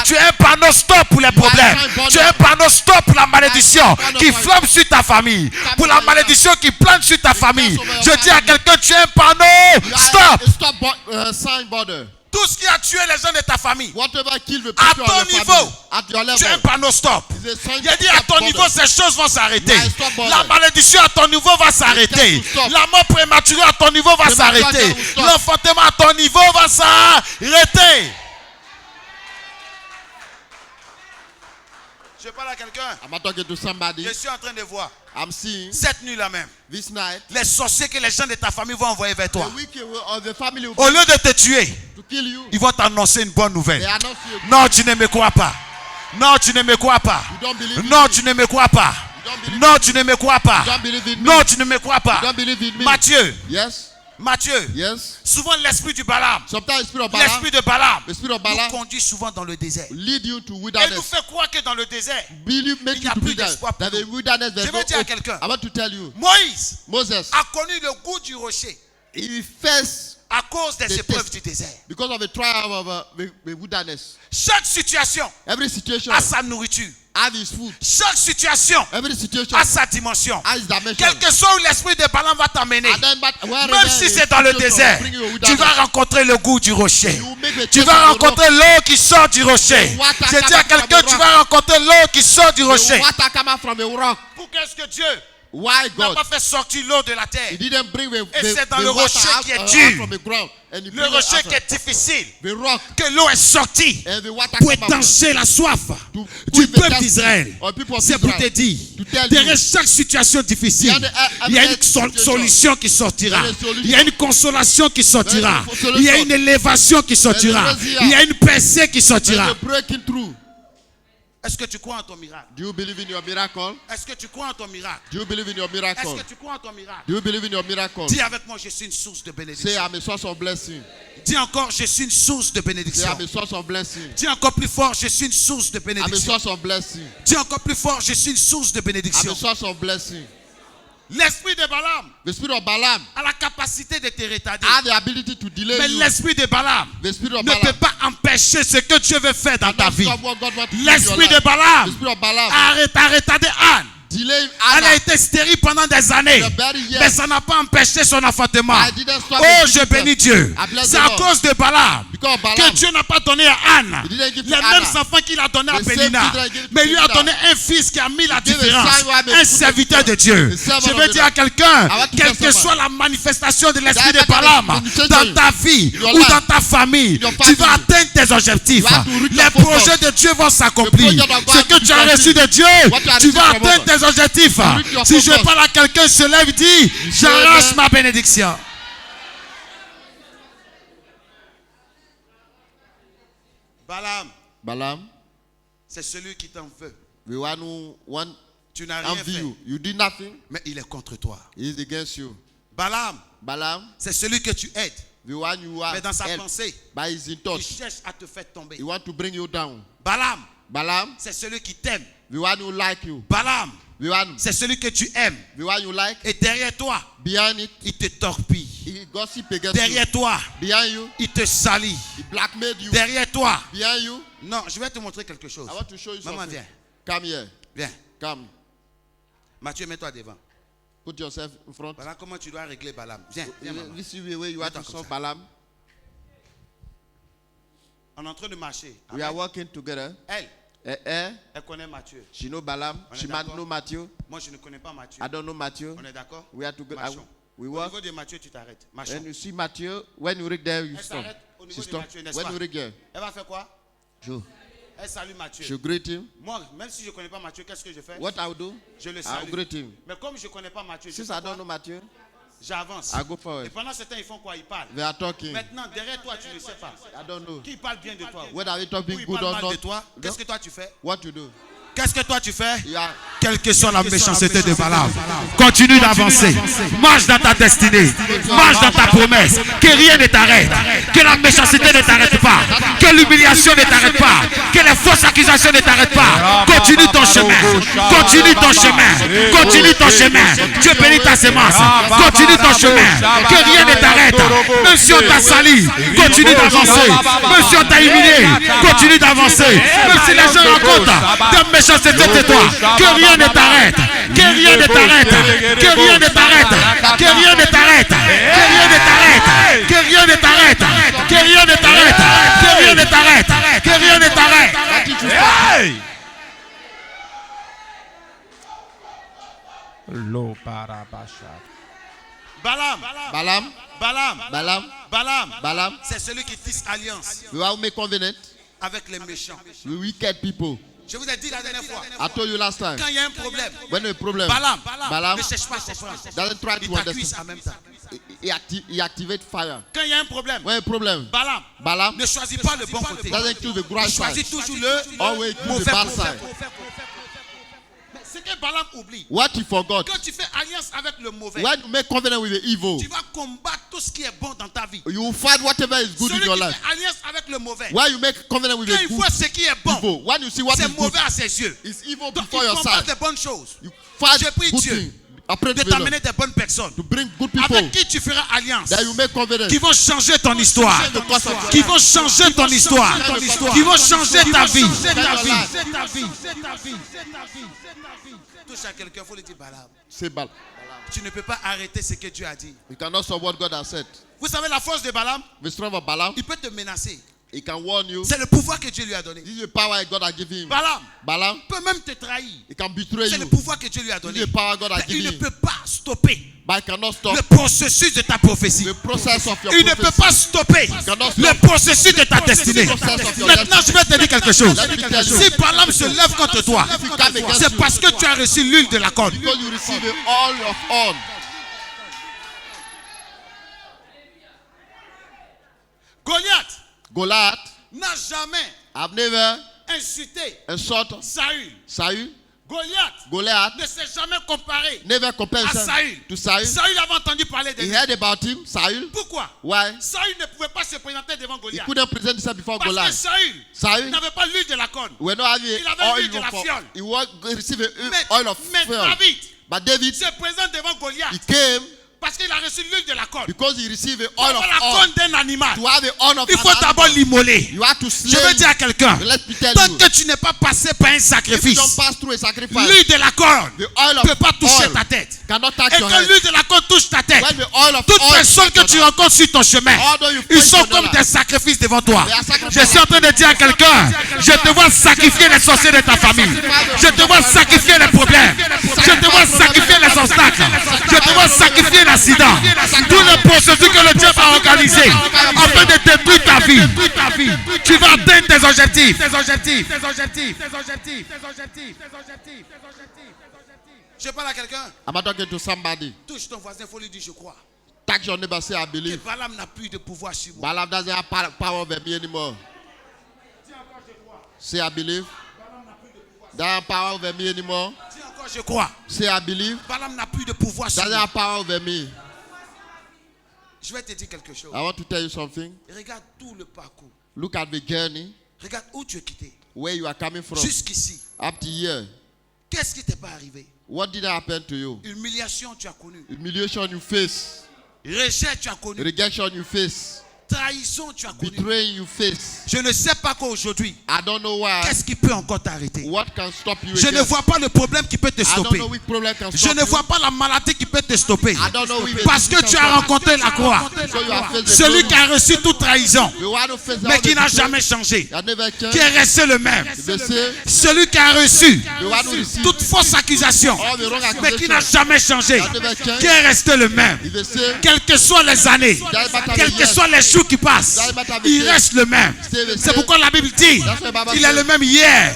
Tu es un panneau stop pour les problèmes. Tu es un panneau stop pour la malédiction qui flamme sur ta famille. Pour la malédiction qui plane sur ta famille. Je dis à quelqu'un tu es un panneau stop. Stop sign border. Tout ce qui a tué les gens de ta famille, Whatever kill the à people of ton your niveau, family, at your tu es un level, panneau stop. is a sign J'ai dit à stop ton border. niveau, ces choses vont s'arrêter. Yeah, stop border. La malédiction à ton niveau va s'arrêter. It's time to stop. La mort prématurée à ton niveau va Premature s'arrêter. will stop. L'enfantement à ton niveau va s'arrêter. Je parle à quelqu'un. I'm talking to somebody. Je suis en train de voir. I'm seeing Cette nuit-là même, this night les sorciers que les gens de ta famille vont envoyer vers toi. the wicked of the family will Au lieu de te tuer, to kill you. ils vont t'annoncer une bonne They nouvelle. are not you. Non, tu ne me crois pas. Non, tu ne me crois pas. You don't believe in Non, me. tu ne me crois pas. don't believe Non, tu ne me crois pas. You don't believe in me. Non, tu ne me crois pas. You don't believe in me. Matthieu, Yes. Matthieu, Yes. souvent l'esprit du Balaam, Sometimes the spirit of Balaam l'esprit de Balaam, the spirit of nous Balaam conduit souvent dans le désert. lead you to Et nous wilderness. fait croire que dans le désert, Believe make Il n'y you a to plus be there. d'espoir pour That the nous. wilderness Je there's veux no dire à hope. quelqu'un. I want to tell you, Moïse Moses, a connu le goût du rocher. he first À cause des They épreuves taste. du désert. Because of the trial of the wilderness. Chaque situation Every situation a sa nourriture. has its food. Chaque situation Every situation a sa dimension. has its dimension. Quel que soit où l'esprit de Balaam va t'emmener, And then, but wherever même si c'est dans le situation désert, bring you a tu wilderness, vas rencontrer le goût du rocher. you will make the Tu taste vas of the rock. rencontrer l'eau qui sort du rocher. water Je dis à coming quelqu'un, from the tu rock. vas rencontrer l'eau qui sort du The rocher. water come out from the rock. Pour qu'est-ce que Dieu Why n'a God? pas fait sortir l'eau de la terre? He didn't bring the c'est dans the le water rocher out, qui est out dur. from the ground. And he Le bring it rocher out qui est difficile, the rock. que l'eau est sortie And the water pour come out étancher la soif to du quench the peuple thirst d'Israël. of people of C'est pour Israel. te dire, To tell derrière you. chaque situation difficile, Il y a il y a une situation. solution qui sortira. Il y a une solution. Il y a une consolation qui sortira. Il y a une solution. Il y a une élévation qui sortira. Il y a Il y a une percée qui There's sortira. a breaking through. Est-ce que tu crois en ton miracle? Do you believe in your miracle? Est-ce que tu crois en ton miracle? Do you believe in your Est-ce miracle? que tu crois en ton miracle? Do you believe in your miracle? Dis avec moi, je suis une source de Say, bénédiction. I'm a source of blessing. Dis encore, je suis une source de Say, bénédiction. I'm a source of blessing. Dis encore plus fort, je suis une source de I'm a bénédiction. source of blessing. Dis encore plus fort, je suis une source de I'm bénédiction. a source of blessing. L'esprit de Balaam The spirit of Balaam a la capacité de te retarder. had the ability to delay Mais you. l'esprit de Balaam The spirit of ne peut Balaam pas empêcher ce que Dieu veut faire dans ta cannot vie. stop what God wants to do in L'esprit your de life. The Balaam spirit of Balaam a retardé Anne. delay Elle a Anna. été stérile pendant des années. The very years. Mais ça n'a pas empêché son enfantement. I didn't stop Oh, the je Jesus. bénis Dieu. I bless C'est the à Lord. cause de Balaam Because of que Balaam. Dieu n'a pas donné à Anne He didn't give les to mêmes Anna. enfants qu'il a donné à The same Pénina. children he gave to Mais il lui a Pénina. donné un fils qui a mis la gave a différence. son who had made Un the serviteur de difference. Dieu. The servant Je of veux the dire à Lord. quelqu'un, I want to quelle tell que someone. soit la manifestation de l'esprit de That Balaam manifestation dans ta vie in your ou life, dans ta famille, in your tu vas family, atteindre tes objectifs. you have to reach Les your focus. projets de Dieu vont s'accomplir. The project of God Ce que will tu as be reçu de Dieu, What you have tu vas received from atteindre God. tes objectifs. reach your Si je focus. parle à quelqu'un, se lève et dit, j'arrache ma bénédiction. Balaam, Balaam, c'est celui qui t'en veut. the one who want Tu n'as rien envy fait, you. You did nothing. mais il est contre toi. He is against you. Balaam, Balaam, c'est celui que tu aides, the one you are mais dans sa helped pensée, by his in il touch. cherche à te faire tomber. He want to bring you down. Balaam, Balaam, c'est celui qui t'aime. the one who like you. Balaam, The one, c'est celui que tu aimes. the one you like. Et derrière toi, Behind it, il te torpille. he gossip against you. Derrière toi, Behind you, il te salit. he blackmailed you. Derrière toi, Behind you, non, je vais te montrer quelque chose. I want to show you Maman, something. viens, Come here. viens. Come. Mathieu, mets-toi devant. Put yourself in front. Voilà comment tu dois régler Balaam. Viens, viens, maman. This is the way you have to Mets-toi comme solve ça. Balaam. On est en train de marcher. We are working together. Elle, Elle connaît Mathieu. she know Balaam. On est She might d'accord. know Matthew. Moi, je ne connais pas Mathieu. I don't know Matthew. On est d'accord? We are together. Marchons. We Au work. niveau de Mathieu, tu t'arrêtes. Marchons. When you see Matthew, when you reach there, you Elle stop. s'arrête au niveau She de stop. Mathieu, n'est-ce When pas? you reach there, Elle va faire quoi? you Elle salue Mathieu. should greet him. Moi, même si je ne connais pas Mathieu, qu'est-ce que je fais? What I will do, Je le I will salue. greet him. Mais comme je ne connais pas Mathieu, je Since fais I quoi? don't know Matthew, J'avance. I go Et forward. pendant ce temps, ils font quoi? Ils parlent. They are talking. Maintenant, derrière toi, tu ne sais pas. I don't know. Qui parle bien de toi? Whether they Ou talking ils good parlent or mal not. de toi? No. Qu'est-ce que toi tu fais? What to do? Qu'est-ce que toi tu fais? You are Quelle que soit la méchanceté de Balaam, continue d'avancer. Marche dans ta destinée. Marche dans ta promesse. Que rien ne t'arrête. Que la méchanceté ne t'arrête pas. Que l'humiliation ne t'arrête pas. Que les fausses accusations ne t'arrêtent pas. Continue ton chemin. Continue ton chemin. Continue ton chemin. Dieu bénit ta sémence. Continue ton chemin. Que rien ne t'arrête. Même si on t'a sali, continue d'avancer. Même si on t'a humilié, continue d'avancer. Même si les gens rencontrent de méchanceté de toi, que rien ne t'arrête. Que rien ne t'arrête. Que rien ne t'arrête. Que rien ne t'arrête. Que rien ne t'arrête. Que rien ne t'arrête. Que rien ne t'arrête. Que rien ne t'arrête. Que rien ne t'arrête. Hey! Balaam, Balaam. Balaam, Balaam. Balaam, Balaam. c'est celui qui tisse alliance We will make covenant avec les méchants. with wicked people. Je vous ai dit la dernière fois, I told you last time. quand il y a un problème, When a problem, Balaam ne cherche pas à comprendre. doesn't try Il to t'accuse understand. en même temps. He activate fire. Quand il y a un problème, When a problem, Balaam Balaam ne choisit pas le bon côté. doesn't choose the right Il side. choisit toujours le Always choose the mauvais bad côté. side. Mais ce que Balaam oublie, What he forgot. quand tu fais alliance avec le mauvais, When you make covenant with the evil, tu vas combattre tout ce qui est bon dans ta vie. you will find whatever is good Celui in your qui life. fait alliance avec le mauvais, When you make covenant with quand the il good voit ce qui est bon, evil, when you see what is c'est good, mauvais à ses yeux. it's evil Donc before il your combat sight. des bonnes choses. You fight Je prie good Dieu. things. Après de t'amener des bonnes personnes to bring good people avec qui tu feras alliance, that you make covenant, qui vont changer ton histoire, qui vont changer ton histoire, qui vont changer ta vie. Touche à quelqu'un, il faut lui dire Balaam. say Balaam. Tu ne peux pas arrêter ce que Dieu a dit. You cannot stop what God has said. Vous savez la force de Balaam? The strength of Balaam, Il peut te menacer. he can warn you. C'est le pouvoir que Dieu lui a donné. This is the power God has given him. Balaam Balaam, peut même te trahir. he can betray C'est le you. pouvoir que Dieu lui a This donné. is the power God has Mais il ne given him. peut pas stopper But he cannot stop le processus de ta prophétie. the process of your Il ne peut prophecy. pas stopper cannot stop le processus de ta destinée. process of your Maintenant, je vais te dire quelque chose. Let me tell you. Si Balaam se lève contre toi, If he come against c'est you, parce que tu as reçu l'huile de la corde. because you receive the oil of on. Goliath Goliath, n'a jamais I've never insulté insulted Saül. Saul. Goliath Goliath ne s'est jamais comparé never compared à himself Saül. to Saul. Saül avait entendu parler de He lui. heard about him, Saul. Pourquoi? Why? Saül ne pouvait pas se présenter devant He Goliath. couldn't present himself before Parce que Goliath. Saül Saul, n'avait pas l'huile de la corne. we're not having Il avait l'huile de oil la for. fiole. He was receiving Mais, oil of mais fuel. David But David, se présente devant Goliath he came parce qu'il a reçu l'huile de la corne. because he received the Pour oil of avoir la on. corne d'un animal, To have the oil of il faut an d'abord animal, l'immoler. you have to Je slay. veux dire à quelqu'un, Let me tell tant you, que tu n'es pas passé par un if you sacrifice, don't pass through a sacrifice, l'huile de la corne the oil ne of peut pas toucher oil ta tête. cannot touch Et your quand head. l'huile de la corne touche ta tête, When the oil of toute oil personne que touches tu your rencontres sur ton chemin, Although you ils face sont your comme life, des sacrifices devant toi. they are sacrifices. Je suis en train de dire à quelqu'un, je te vois sacrifier les sorciers de ta famille. Je te vois sacrifier les problèmes. Je te vois sacrifier les obstacles. Je te vois sacrifier l'accident. Tout le processus que le Dieu va organiser afin de détruire ta vie. Tu vas atteindre tes objectifs. Je parle à quelqu'un. Am I talking to somebody? Touche ton voisin, il faut lui dire je crois. Touch your neighbor, say I Que believe. Balaam n'a plus de pouvoir sur moi. Balaam doesn't have power over me anymore. Say I believe. Doesn't have power over me anymore. Dis encore je crois. Say I believe. Balaam n'a plus de pouvoir sur Doesn't moi. have power over me. Je vais te dire quelque chose. I want to tell you something. Regarde tout le parcours. Look at the journey Regarde où tu es quitté. where you are coming from Jusqu'ici. up to here. Qu'est-ce qui t'est pas arrivé? What did happen to you? Humiliation, tu as connu. Humiliation you face. Rejet, tu as connu. Rejection you face. Trahison, tu as connu. Betraying you face. Je ne sais pas qu'aujourd'hui, I don't know why. qu'est-ce qui peut encore t'arrêter? What can stop you Je ne again? vois pas le problème qui peut te I don't stopper. know which problem can Je stop ne you. vois pas la maladie qui peut te stopper. I don't know which Parce que tu as rencontré la croix. So you have faced the Celui glory. qui a reçu toute trahison, The one who faced mais all qui the n'a people jamais changé. that never Qui changed. est resté le même. The same. Celui qui a reçu The one who received toute fausse accusation, all the wrong mais qui n'a accusations. jamais changé. That never changed. Qui est resté le même. Is the same. Quelles que soient les années, quels que soient les jours qui passent, il reste le même. C'est pourquoi la Bible dit, il est le même hier,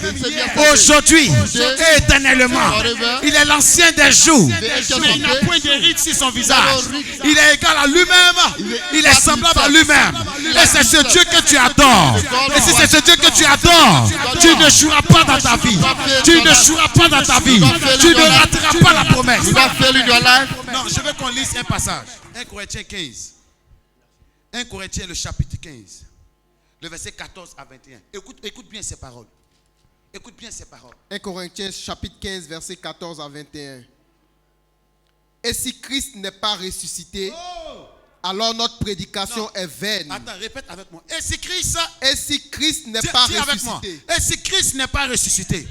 aujourd'hui et éternellement. Il est l'ancien des jours, mais il n'a point de ride sur son visage. Il est égal à lui-même, il est semblable à lui-même. Et c'est ce Dieu que tu adores. Et si c'est ce Dieu que tu adores, tu ne joueras pas dans ta vie. Tu ne joueras pas dans ta vie. Tu ne rateras pas la promesse. You not fail in your life. Non, je veux qu'on lise un passage. 1 Corinthiens 15. 1 Corinthiens, le chapitre 15. Le verset 14 à 21. Écoute bien ces paroles. Écoute bien ces paroles. 1 Corinthiens chapitre 15 verset 14 à 21. Et si Christ n'est pas ressuscité, alors notre prédication est vaine. Attends, répète avec moi. Et si Christ n'est pas dis avec moi. ressuscité, Et si Christ n'est pas ressuscité.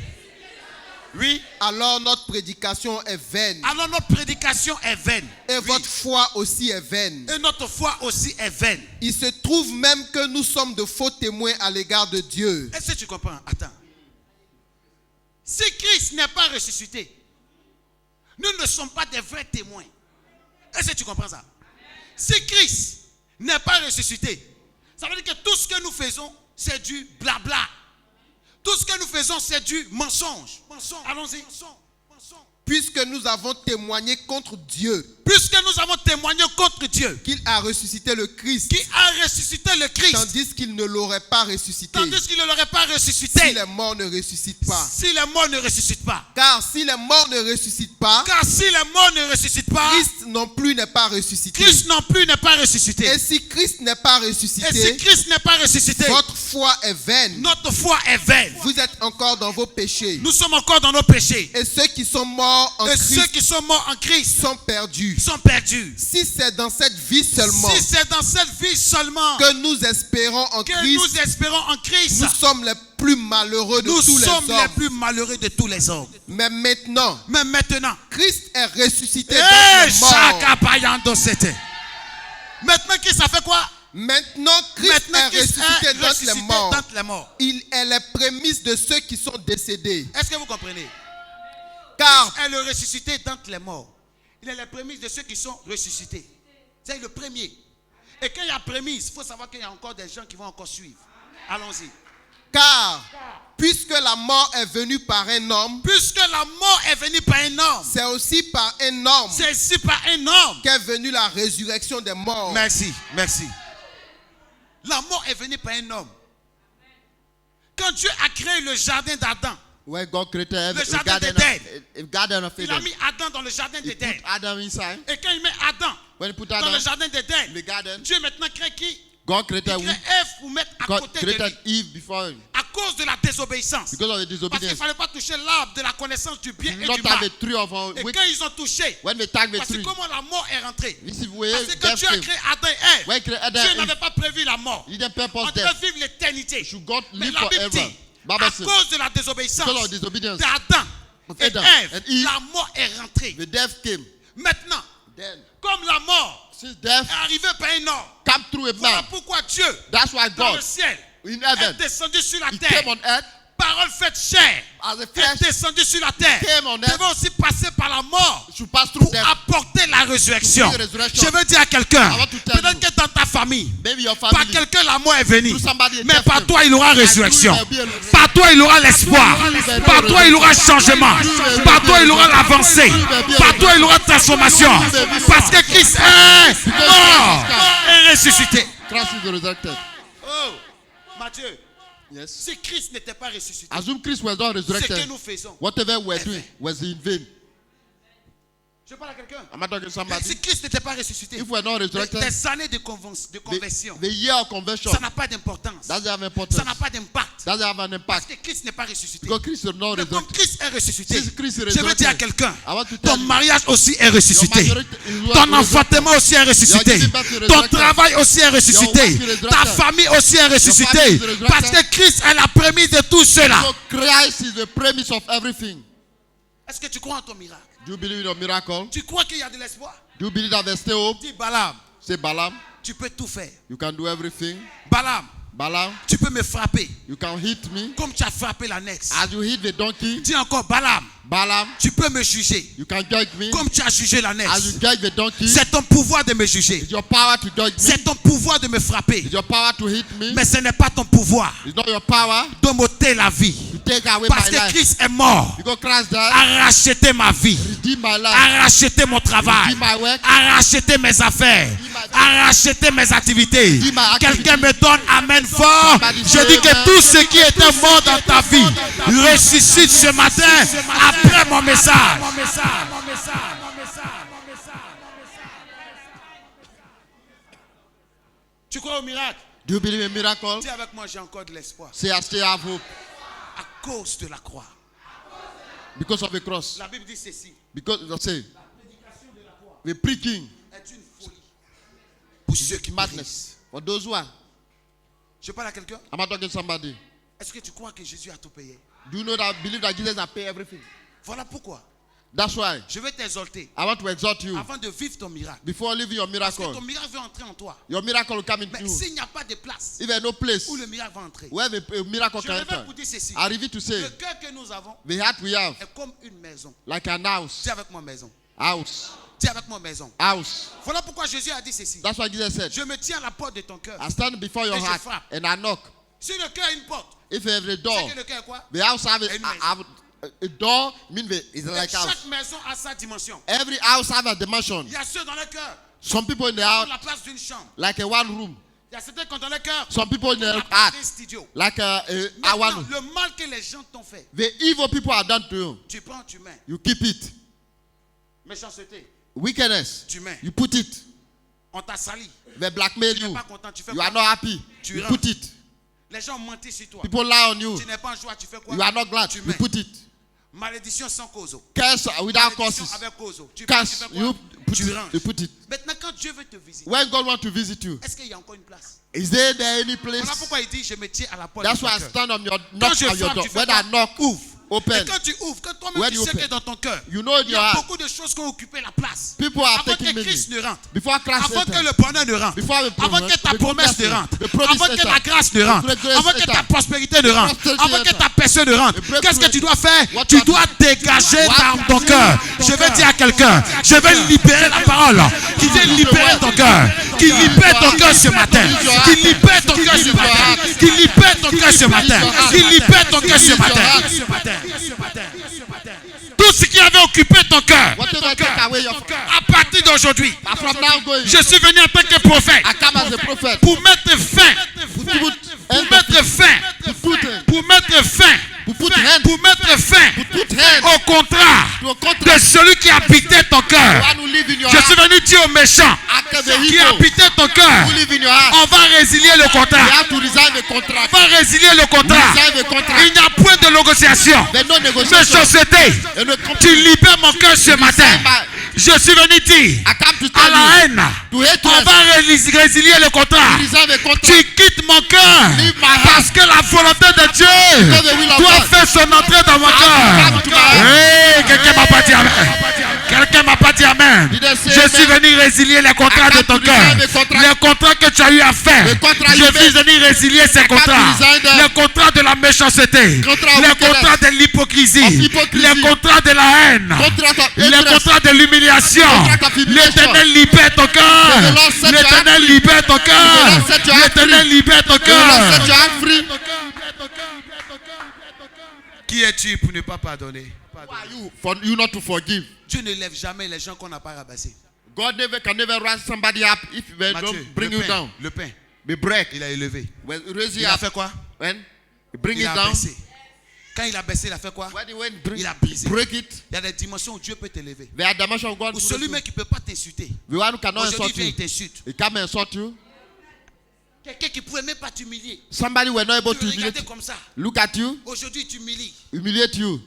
Oui. alors notre prédication est vaine. Alors notre prédication est vaine. Et Oui. votre foi aussi est vaine. Et notre foi aussi est vaine. Il se trouve même que nous sommes de faux témoins à l'égard de Dieu. Est-ce que tu comprends? Attends. Si Christ n'est pas ressuscité, nous ne sommes pas des vrais témoins. Est-ce que tu comprends ça? Si Christ n'est pas ressuscité, ça veut dire que tout ce que nous faisons, c'est du blabla. Tout ce que nous faisons, c'est du mensonge. Allons-y. Puisque nous avons témoigné contre Dieu Puisque nous avons témoigné contre Dieu, qu'il a ressuscité le Christ, qui a ressuscité le Christ, tandis qu'il ne l'aurait pas ressuscité. tandis qu'il ne l'aurait pas ressuscité. Si les morts ne ressuscitent pas. Si les morts ne ressuscitent pas. Car si les morts ne ressuscitent pas, Car si les morts ne ressuscitent pas. Christ non plus n'est pas ressuscité. Christ non plus n'est pas ressuscité. Et si Christ n'est pas Et si ressuscité, Christ n'est pas ressuscité, votre foi est vaine. notre foi est vaine. Vous êtes encore dans vos péchés. Nous sommes encore dans nos péchés. Et ceux qui sont morts en Et ceux Christ qui sont morts en Christ sont perdus. sont perdus. Si c'est dans cette vie seulement Si c'est dans cette vie seulement que nous espérons en que Christ, nous espérons en Christ, nous sommes les plus malheureux de nous tous les sommes les hommes. plus malheureux de tous les hommes. Mais maintenant, Mais maintenant, Christ est ressuscité eh, dans les morts. Chaka Payando, c'était. Maintenant, Christ a fait quoi? Maintenant, Christ Maintenant, est Christ ressuscité est d'entre ressuscité les morts. d'entre les morts. Il est les prémices de ceux qui sont décédés. Est-ce que vous comprenez? Car Christ est le ressuscité d'entre les morts. Il est les prémices de ceux qui sont ressuscités. C'est le premier. Et quand il y a prémices, il faut savoir qu'il y a encore des gens qui vont encore suivre. Allons-y. Car, puisque la mort est venue par un homme, Puisque la mort est venue par un homme, c'est aussi par un homme c'est ici par un homme. qu'est venue la résurrection des morts. Merci, merci. La mort est venue par un homme. Quand Dieu a créé le jardin d'Adam, When God created Le a jardin garden, d'Éden. a garden of il a Eden, mis Adam dans le jardin he d'Éden. put Adam inside. Et quand il met Adam When he put dans Adam le jardin d'Éden, in the garden, Dieu maintenant crée qui? God Il created crée Ève pour mettre à God côté de lui. created Eve before him. À cause de la désobéissance. Because of the Parce qu'il ne disobedience. fallait pas toucher l'arbre de la connaissance du bien Do et not du have mal. a tree of Et which quand ils ont touché, when they tag the parce que tree. comment la mort est rentrée? This is where Parce que quand death Dieu a came. créé Adam et Ève, When he created Dieu Adam, n'avait pas prévu la mort. he didn't On purpose devait death. vivre l'éternité. Should God Mais live la Bible forever? dit, Bible à says, cause de la désobéissance because of disobedience d'Adam of et Adam Ève, and Eve, la mort est rentrée. the death came. Maintenant, Then, comme la mort since death est arrivée par un homme, come through a voilà man, pourquoi Dieu, that's why dans le God ciel, in est heaven, descendu sur la he terre. came on earth Parole faite chair, as a est flesh, descendu sur la terre. came on earth, Devait aussi passer par la mort should pass through pour death. apporter la résurrection. To bring the resurrection. Je veux dire à quelqu'un, I want to tell peut-être you. que dans ta famille, Maybe your par family, quelqu'un la mort est venue, through somebody, mais death par came. toi il aura résurrection. through you, there will be a- Par toi il aura l'espoir. Par toi il aura changement. Par toi il aura l'avancée. Par toi il aura transformation. Parce que Christ est mort et ressuscité. Christ is resurrected. Oh, Matthieu, Yes. si Christ n'était pas ressuscité, Assume Christ was not ce que resurrected. nous faisons, Whatever we're doing was in vain. je parle à quelqu'un. Am I talking to somebody? Si Christ n'était pas ressuscité, If we're not resurrected, des années de conversion, the year of conversion ça n'a pas d'importance. doesn't have Ça importance. n'a pas d'impact. Doesn't have an Parce impact. que Christ n'est pas ressuscité. Because Christ is not Mais comme resurrected. Christ est ressuscité, Since Christ is je veux dire à resurrected, quelqu'un, I want to tell ton you, mariage aussi est ressuscité. your marriage is Ton resurrected. enfantement aussi est ressuscité. Your giving birth is Ton resurrected. travail aussi est ressuscité. Your work is Ta resurrected. famille aussi est ressuscitée. family is resurrected. Parce que Christ est la prémisse de tout cela. So Christ is the premise of everything. Est-ce que tu crois en ton miracle? Do you believe in a miracle? Tu crois qu'il y a de l'espoir? Do you believe that there's still hope? Dis Balaam, Say Balaam, tu peux tout faire. you can do everything. Balaam, Balaam, tu peux me frapper you can hit me. comme tu as frappé l'annexe. As you hit the donkey, Dis encore Balaam, Balaam, tu peux me juger you can judge me. comme tu as jugé As you l'annexe. judge the donkey, C'est ton pouvoir de me juger. it's your power to judge me. C'est ton pouvoir de me frapper. It's your power to hit me. Mais ce n'est pas ton pouvoir It's not your power de m'ôter la vie. to take away Parce my que life. Christ est mort. Because Christ died, A racheté ma vie. redeem my life, A racheté mon travail. redeem my work. A racheté mes affaires. A racheté mes activités. Quelqu'un me donne amen fort. Je dis que tout ce qui était mort dans ta vie ressuscite ce matin après mon message. Tu crois au miracle? Do you believe in miracle? Dis avec moi, j'ai encore de l'espoir. Say I still have hope À cause de la croix. because of the cross. La Bible dit ceci. Because say the preaching Est une folie pour ceux qui madness périssent. for those who are. Je parle à quelqu'un. Am I talking to somebody? Est-ce que tu crois que Jésus a tout payé? Do you know that believe that Jesus has paid everything? Voilà pourquoi That's why je vais t'exalter I want to exhort you avant de vivre ton miracle. before leaving your Parce que miracle. ton miracle va entrer en toi. Your miracle will come into Mais you. s'il n'y a pas de place If there's no place où le miracle va entrer, where a miracle je can révèle enter, pour dire ceci. I reveal to say Le cœur que nous avons the heart we have est comme une maison. like an house. Dis avec moi maison. House. Dis avec moi maison. House. Voilà pourquoi Jésus a dit ceci. That's what Jesus said. Je me tiens à la porte de ton cœur. I stand before your Et je heart frappe. and I knock. Si le cœur a une porte, If every c'est door, que le cœur est quoi? the house have Une maison. a door, mean it's Et like house. chaque maison a sa dimension. Every house have a dimension. Il y a ceux dans le cœur Some people in the qui ont house la place d'une chambre. like a one room. Il y a certains qui ont dans le cœur Some people in la the place heart d'un studio. like a Maintenant, one. le mal que les gens t'ont fait, The evil people are done to you. tu prends, tu mets. You keep it. Méchanceté, Wickedness. Tu mets. You put it. On t'a sali. They blackmail Tu n'es you. pas content, tu fais You quoi? are not happy. Tu You rentres. put it. Les gens ont menti sur toi. People lie on you. Tu n'es pas en joie, tu fais quoi? You are not glad. Tu You mets. put it. Malédiction sans cause. Curse without Malédiction causes. avec cause. Tu Curse. fais quoi? You put Tu it. rentres. You put it. Maintenant, quand Dieu veut te visiter, When God wants to visit you, est-ce qu'il y a encore une place? is there any Voilà place? pourquoi il dit, je me tiens à la porte. That's de why ton I cœur. stand on your Quand knock je on your frappe, door. tu fais When quoi? I knock, Ouvre. Et open. quand tu ouvres, quand toi-même When tu you sais open, que dans ton cœur, you know in il y your a heart. beaucoup de choses qui ont occupé la place. People are Avant taking que Christ meaning. ne rentre. Before Christ Avant que enter. le bonheur ne rentre. Before the Avant promise- que ta the promesse promise ne rentre. the promise Avant que enter. ta grâce ne rentre. The grace Avant que ta enter. prospérité ne rentre. Prosperity Avant que enter. ta paix ne rentre. The breakthrough Qu'est-ce que tu dois faire? What Tu you dois have to- dégager What dans you ton have to cœur. do. Je vais dire à quelqu'un, je vais libérer la parole qui vient libérer ton cœur. Qui libère ton cœur ce matin. Qui libère ton cœur ce matin. Qui libère ton cœur ce matin. Qui libère ton cœur ce matin. Tout ce qui avait occupé ton cœur, Whatever take away your à partir d'aujourd'hui, from now going, je suis venu en tant que prophète I come as a prophet. pour mettre fin, pour mettre fin, pour mettre fin, pour mettre fin Put hand au contrat to a contract. de celui qui habitait ton cœur. One who live in your Je suis heart. venu dire aux méchants After the qui evil habitaient ton cœur, who live in your heart. on va résilier le You contrat. have to resign the contract. On va résilier le contrat. Resign the contract. Il n'y a point de négociation. There's no De negotiation. société. And no Tu libères mon cœur ce matin. Je suis venu dire I come to à tell la you. haine, To hate on va résilier le contrat. Resign the contract. Tu quittes mon cœur Leave my heart. parce que la volonté de Dieu Because the will of doit God. faire son entrée dans mon cœur. come to my heart. Hey, quelqu'un m'a pas dit amen. Quelqu'un m'a pas dit amen. Did I say Je suis amen? venu résilier les contrats I de come ton to cœur. resign the contract. Les contrats que tu as eu à faire. The contract Je you suis made. venu résilier ces contrats. resign them. Les contrats de la méchanceté. Contract of Les wickedness. contrats de l'hypocrisie. Of hypocrisy. Les contrats de la haine. Contract of Les hatred. contrats de l'humiliation. Contract of humiliation. L'éternel libère ton May the cœur. Lord set your L'éternel heart libère ton May the cœur. Lord set your heart L'éternel libère ton May the Lord set cœur. your heart free. Qui es-tu pour ne pas pardonner? Who are you for you not to forgive? Dieu ne lève jamais les gens qu'on n'a pas rabassés. God can never rise somebody up if they Matthieu, don't bring le you pain, down. le pain, Be break. il a élevé. When you raise Il it a up, fait quoi? when you bring Il it a down, baissé. Quand il a baissé, il a fait quoi? when you went bring, Il a brisé. break it, Il y a des dimensions où Dieu peut t'élever. there are dimensions of God. Ou who celui do même qui ne peut pas t'insulter. the one who cannot Aujourd'hui, insult il vient, you. il t'insulte. He come and insult you. Quelqu'un qui ne pouvait même pas t'humilier. Somebody were not able Tu to le humiliate. regardais comme ça. Look at you, Aujourd'hui, tu humilies. humiliate you.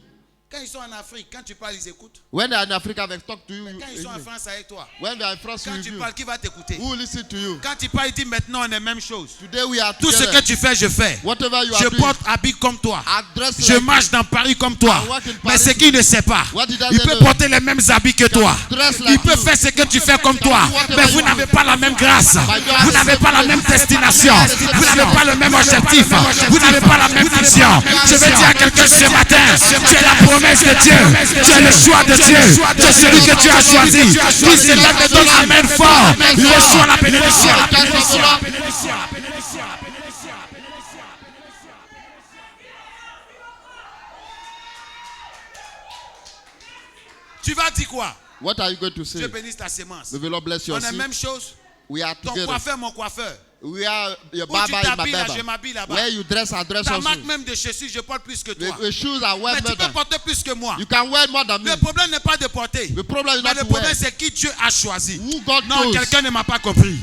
Quand ils sont en Afrique, quand tu parles, ils écoutent. When they are in Africa, they talk to you. Quand ils sont en France avec toi, When they are in France quand with tu you, parles, qui va t'écouter? who will listen to you? Quand tu parles, il dit maintenant on est même chose. Today we are Tout ce together. que tu fais, je fais. Whatever you Je are doing, porte habit comme toi. I dress Je like marche dans Paris comme toi. I walk in Mais Paris ce qu'il ne sait pas, What he doesn't il peut know. porter les mêmes habits que toi. dress Il like peut you. faire ce que tu fais comme toi. do whatever Mais you vous do. n'avez pas la même grâce. God Vous has n'avez pas la même destination. Vous n'avez pas le même objectif. Vous n'avez pas la même vision. Je vais dire à quelqu'un ce matin, tu es la promesse de Dieu. Tu es le choix de Dieu. Tu es celui que tu as choisi. Qui se lève et donne amen fort. Il reçoit la bénédiction. Tu vas dire quoi? What are you going to say? Dieu bénisse ta sémence. May the Lord bless On your est seed. même chose. We are Ton together. coiffeur, mon coiffeur. We are your Où tu barber is my t'habilles là, je barber. m'habille là-bas. Where you dress, I dress Ta also. marque même de chaussures, je porte plus que toi. The shoes are well Mais tu better. peux porter plus que moi. You can wear more than me. Le problème n'est pas de porter. The problem is Mais not le to problème, wear. c'est qui Dieu a choisi. Who God Non, chose. quelqu'un ne m'a pas compris.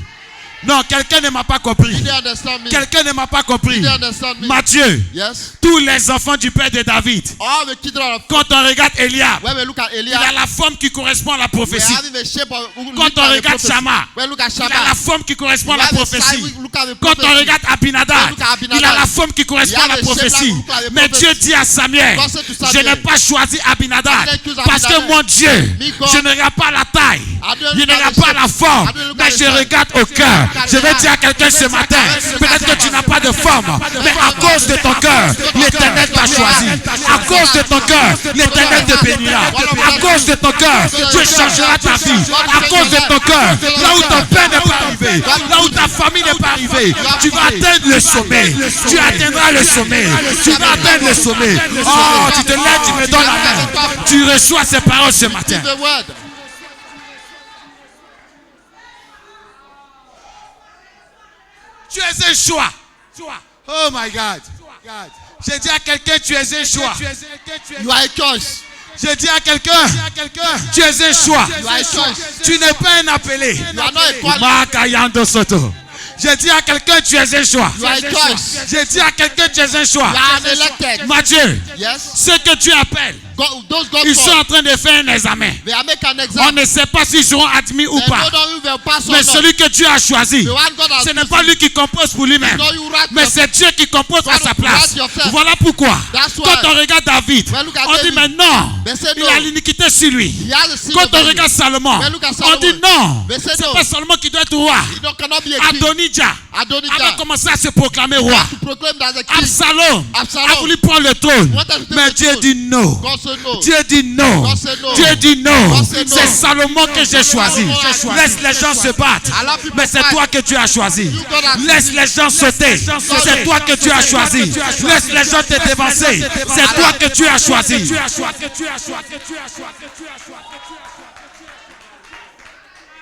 Non, quelqu'un ne m'a pas compris. Did you understand me? Quelqu'un ne m'a pas compris. Did you understand me? Matthieu, Yes. tous les enfants du père de David, All the children of quand on regarde Eliab, when we look at il a Eliab, la forme qui correspond à la we are prophétie. having the shape of who Quand look on at the regarde prophecy. Shammah, When we look at il a la Shammah, forme qui correspond à we la have the prophétie. side, we look at the Quand on prophecy. regarde Abinadab, Look at Abinadab. il a la forme qui correspond Il à a la le shape prophétie. like look at the Mais prophecy. Dieu dit à Samuel, God said to je Samuel, n'ai pas choisi Abinadab I didn't choose parce que Abinadab. mon Dieu, Me, God, je ne regarde pas la taille, I don't je ne look at regarde the pas shape. la forme, I don't look mais at the je shape. regarde au cœur. Je vais dire à quelqu'un ce matin, peut-être que tu n'as pas de forme, mais à cause de ton cœur, l'Éternel t'a choisi. À cause de ton cœur, l'Éternel te bénira. À cause de ton cœur, Dieu changera ta vie. À cause de ton cœur, là où ton père n'est pas arrivé, là où ta famille n'est pas arrivée, tu vas atteindre le sommet. Tu atteindras le sommet. Tu vas atteindre le sommet. Oh, tu te lèves, tu me donnes la main. Tu reçois ces paroles ce matin. the word. Tu es un choix. Oh my God. J'ai dit à quelqu'un, tu es un choix. You are a choice. Je dis à quelqu'un, tu es un choix. You are a choice. Tu n'es pas un appelé. You are not a call. Makayando Soto. Je dis à quelqu'un, tu es un choix. You are a choice. Je dis à quelqu'un, tu es un choix. You are elected. Mathieu, Yes. ceux que tu appelles, Those God ils sont called, en train de faire un examen. they are making an On exam. ne sait pas s'ils seront admis ou They pas. know that you will pass or Mais not. celui que Dieu a choisi, The one God has ce n'est chosen. pas lui qui compose pour lui-même. No, you write Mais yourself. c'est Dieu qui compose à sa place. write yourself. Voilà pourquoi. That's why. Quand on regarde David, Well, look at on dit David. mais non, They say il no. a l'iniquité sur lui. He has a sin Quand over on you. regarde Salomon, Well, look at on Solomon. dit non, They say c'est no. pas Salomon qui doit être roi. You cannot be a king. Adonijah Adonijah. avait commencé à se proclamer roi. To proclaim that as a king. Absalom Absalom a voulu prendre le trône. wanted to take Mais the Dieu throne. dit non. God said no. Dieu dit non. God said no. Dieu dit non. God said no. C'est Salomon que j'ai choisi. Salomon. Laisse les gens se battre. Allah people Mais c'est fight. toi que tu as choisi. God has Laisse les gens sauter. C'est toi que tu as choisi. Laisse les gens te dévancer. C'est toi que tu as choisi.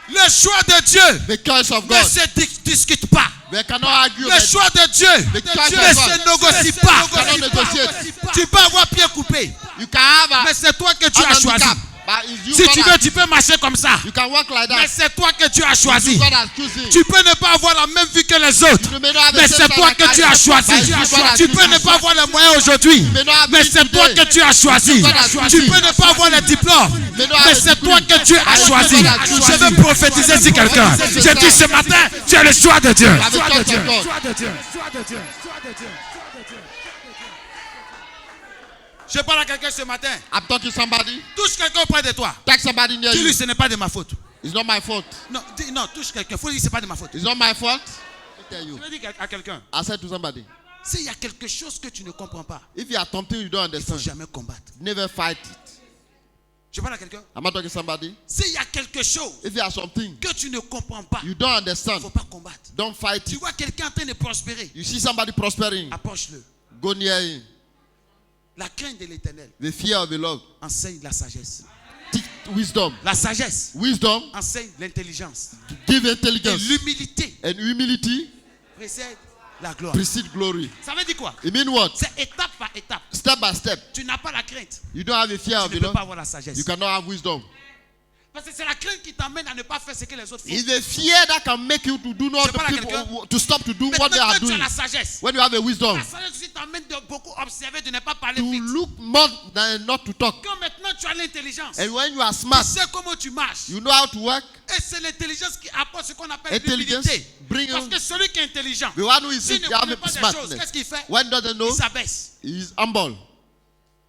Le choix de Dieu The choice of ne God. se discute pas. They cannot argue Le about it. choix de Dieu The choice ne of se God. négocie pas. Cannot negotiate. Tu peux avoir pied coupé, You can have a mais c'est toi que tu an as choisi. handicap, but it's you Si God tu has- veux, tu peux marcher comme ça. You can walk like Mais that. c'est toi que tu as choisi. God has chosen. Tu peux ne pas avoir la même vie que les autres. You may not have the Mais same c'est toi time que like tu I as do, choisi. but it's you God has Tu peux chosen. ne pas avoir les moyens aujourd'hui. may not have Mais it c'est toi today. que tu as choisi. God has chosen. Tu peux ne pas avoir les diplômes. may not Mais have a c'est toi degree. que tu as But choisi. God has Je chosen. veux prophétiser sur quelqu'un. Je dis ce matin, tu es le choix de Dieu. Have a choice of God. Je parle à quelqu'un ce matin. I'm talking to somebody. Touche quelqu'un auprès de toi. Take somebody near Dis-lui, you. ce n'est pas de ma faute. It's not my fault. Non, non, touche quelqu'un. Il faut lui dire, ce n'est pas de ma faute. It's not my fault. Let me tell you. Je veux dire à quelqu'un, I said to somebody, s'il y a quelque chose que tu ne comprends pas, if you are something you don't il ne faut understand, jamais combattre. never fight it. Je parle à quelqu'un. I'm not talking to somebody. S'il y a quelque chose If you are something que tu ne comprends pas, you don't il understand, ne faut pas combattre. don't fight Tu it. vois quelqu'un en train de prospérer, You see somebody prospering, approche-le. go near him. La crainte de l'éternel The fear of the Lord. enseigne la sagesse. Teach wisdom. La sagesse Wisdom, enseigne l'intelligence. give Et intelligence. l'humilité And humility précède la gloire. precedes glory. Ça veut dire quoi? It means what? C'est étape par étape. Step by step. Tu n'as pas la crainte. You don't have a fear of Tu ne the peux pas Lord. avoir la sagesse. You cannot have wisdom. Parce que c'est la crainte qui t'amène à ne pas faire ce que les autres font. It's the fear that can make you to do not Je parle à the quelqu'un. people, to stop to do what they Maintenant are que tu as doing. la sagesse, When you have a wisdom, la sagesse aussi t'amène de beaucoup observer, de ne pas parler to vite. look more than not to talk. Quand maintenant tu as l'intelligence, And when you are tu smart, sais comment tu marches. you know how to work. Et c'est l'intelligence qui apporte ce qu'on appelle Intelligence l'humilité. bring Parce on- que celui qui est intelligent, The one who is s'il ne have connaît pas des choses, smartness. qu'est-ce qu'il fait? When doesn't know, Il s'abaisse. he is humble.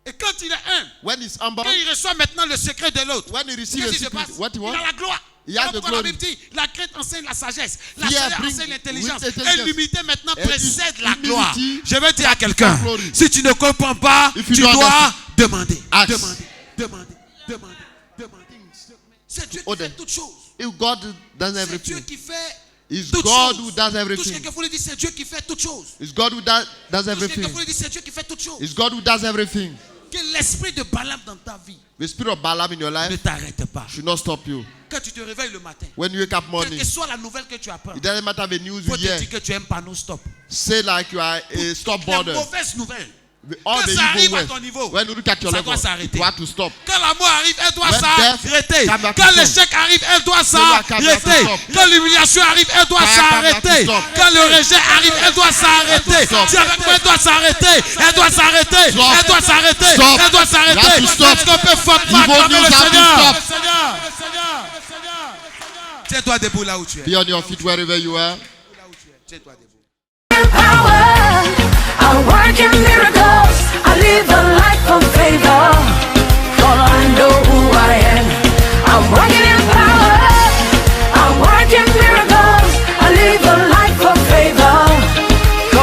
Et quand il est un, When he's humble, quand il reçoit maintenant le secret de l'autre, when he receives qu'est-ce a qui se secret, passe? what he Il wants, a la gloire. he has Alors the pourquoi la glory. Bible dit, la crainte enseigne la sagesse. La Fear sagesse brings enseigne l'intelligence. with Et intelligence. l'humilité maintenant And précède la humility gloire. Je veux dire à quelqu'un, glory. si tu ne comprends pas, If you tu don't dois understand, demander. ask. Demander. C'est Dieu qui Order. fait toutes choses. If God does C'est Dieu everything, qui fait it's toutes God choses. who does Touche everything. quelqu'un, faut lui dire, c'est Dieu qui fait toutes choses. It's God who does Touche quelqu'un, everything. faut lui dire, c'est Dieu qui fait toutes choses. It's God who does everything. Que l'esprit de Balaam dans ta vie The spirit of Balaam in your ne life t'arrête pas. should not stop you. Quand tu te réveilles le matin, When you wake up quelle morning, que soit la nouvelle que tu apprends, it doesn't matter the news you faut te hear. dire que tu aimes pas nos stop. Say like you are a stop La border. mauvaise nouvelle. All Que the ça arrive evil à ways. ton niveau, When you look at your ça level, doit s'arrêter. you have to stop. Quand la mort arrive, elle doit When s'arrêter. death comes, Quand you l'échec arrive, elle doit you have to s'arrêter. stop. Quand l'humiliation arrive, elle doit You have to s'arrêter. stop. Quand le rejet arrive, elle doit s'arrêter. stop. Si avec moi, elle doit s'arrêter. Elle doit s'arrêter. Stop. Elle doit s'arrêter. Stop. Elle doit You have s'arrêter. to stop. Est-ce qu'on peut fortement Evil acclamer news le have to Seigneur? stop. Tiens-toi debout là où tu es. Be on your feet wherever you are. Tiens-toi debout.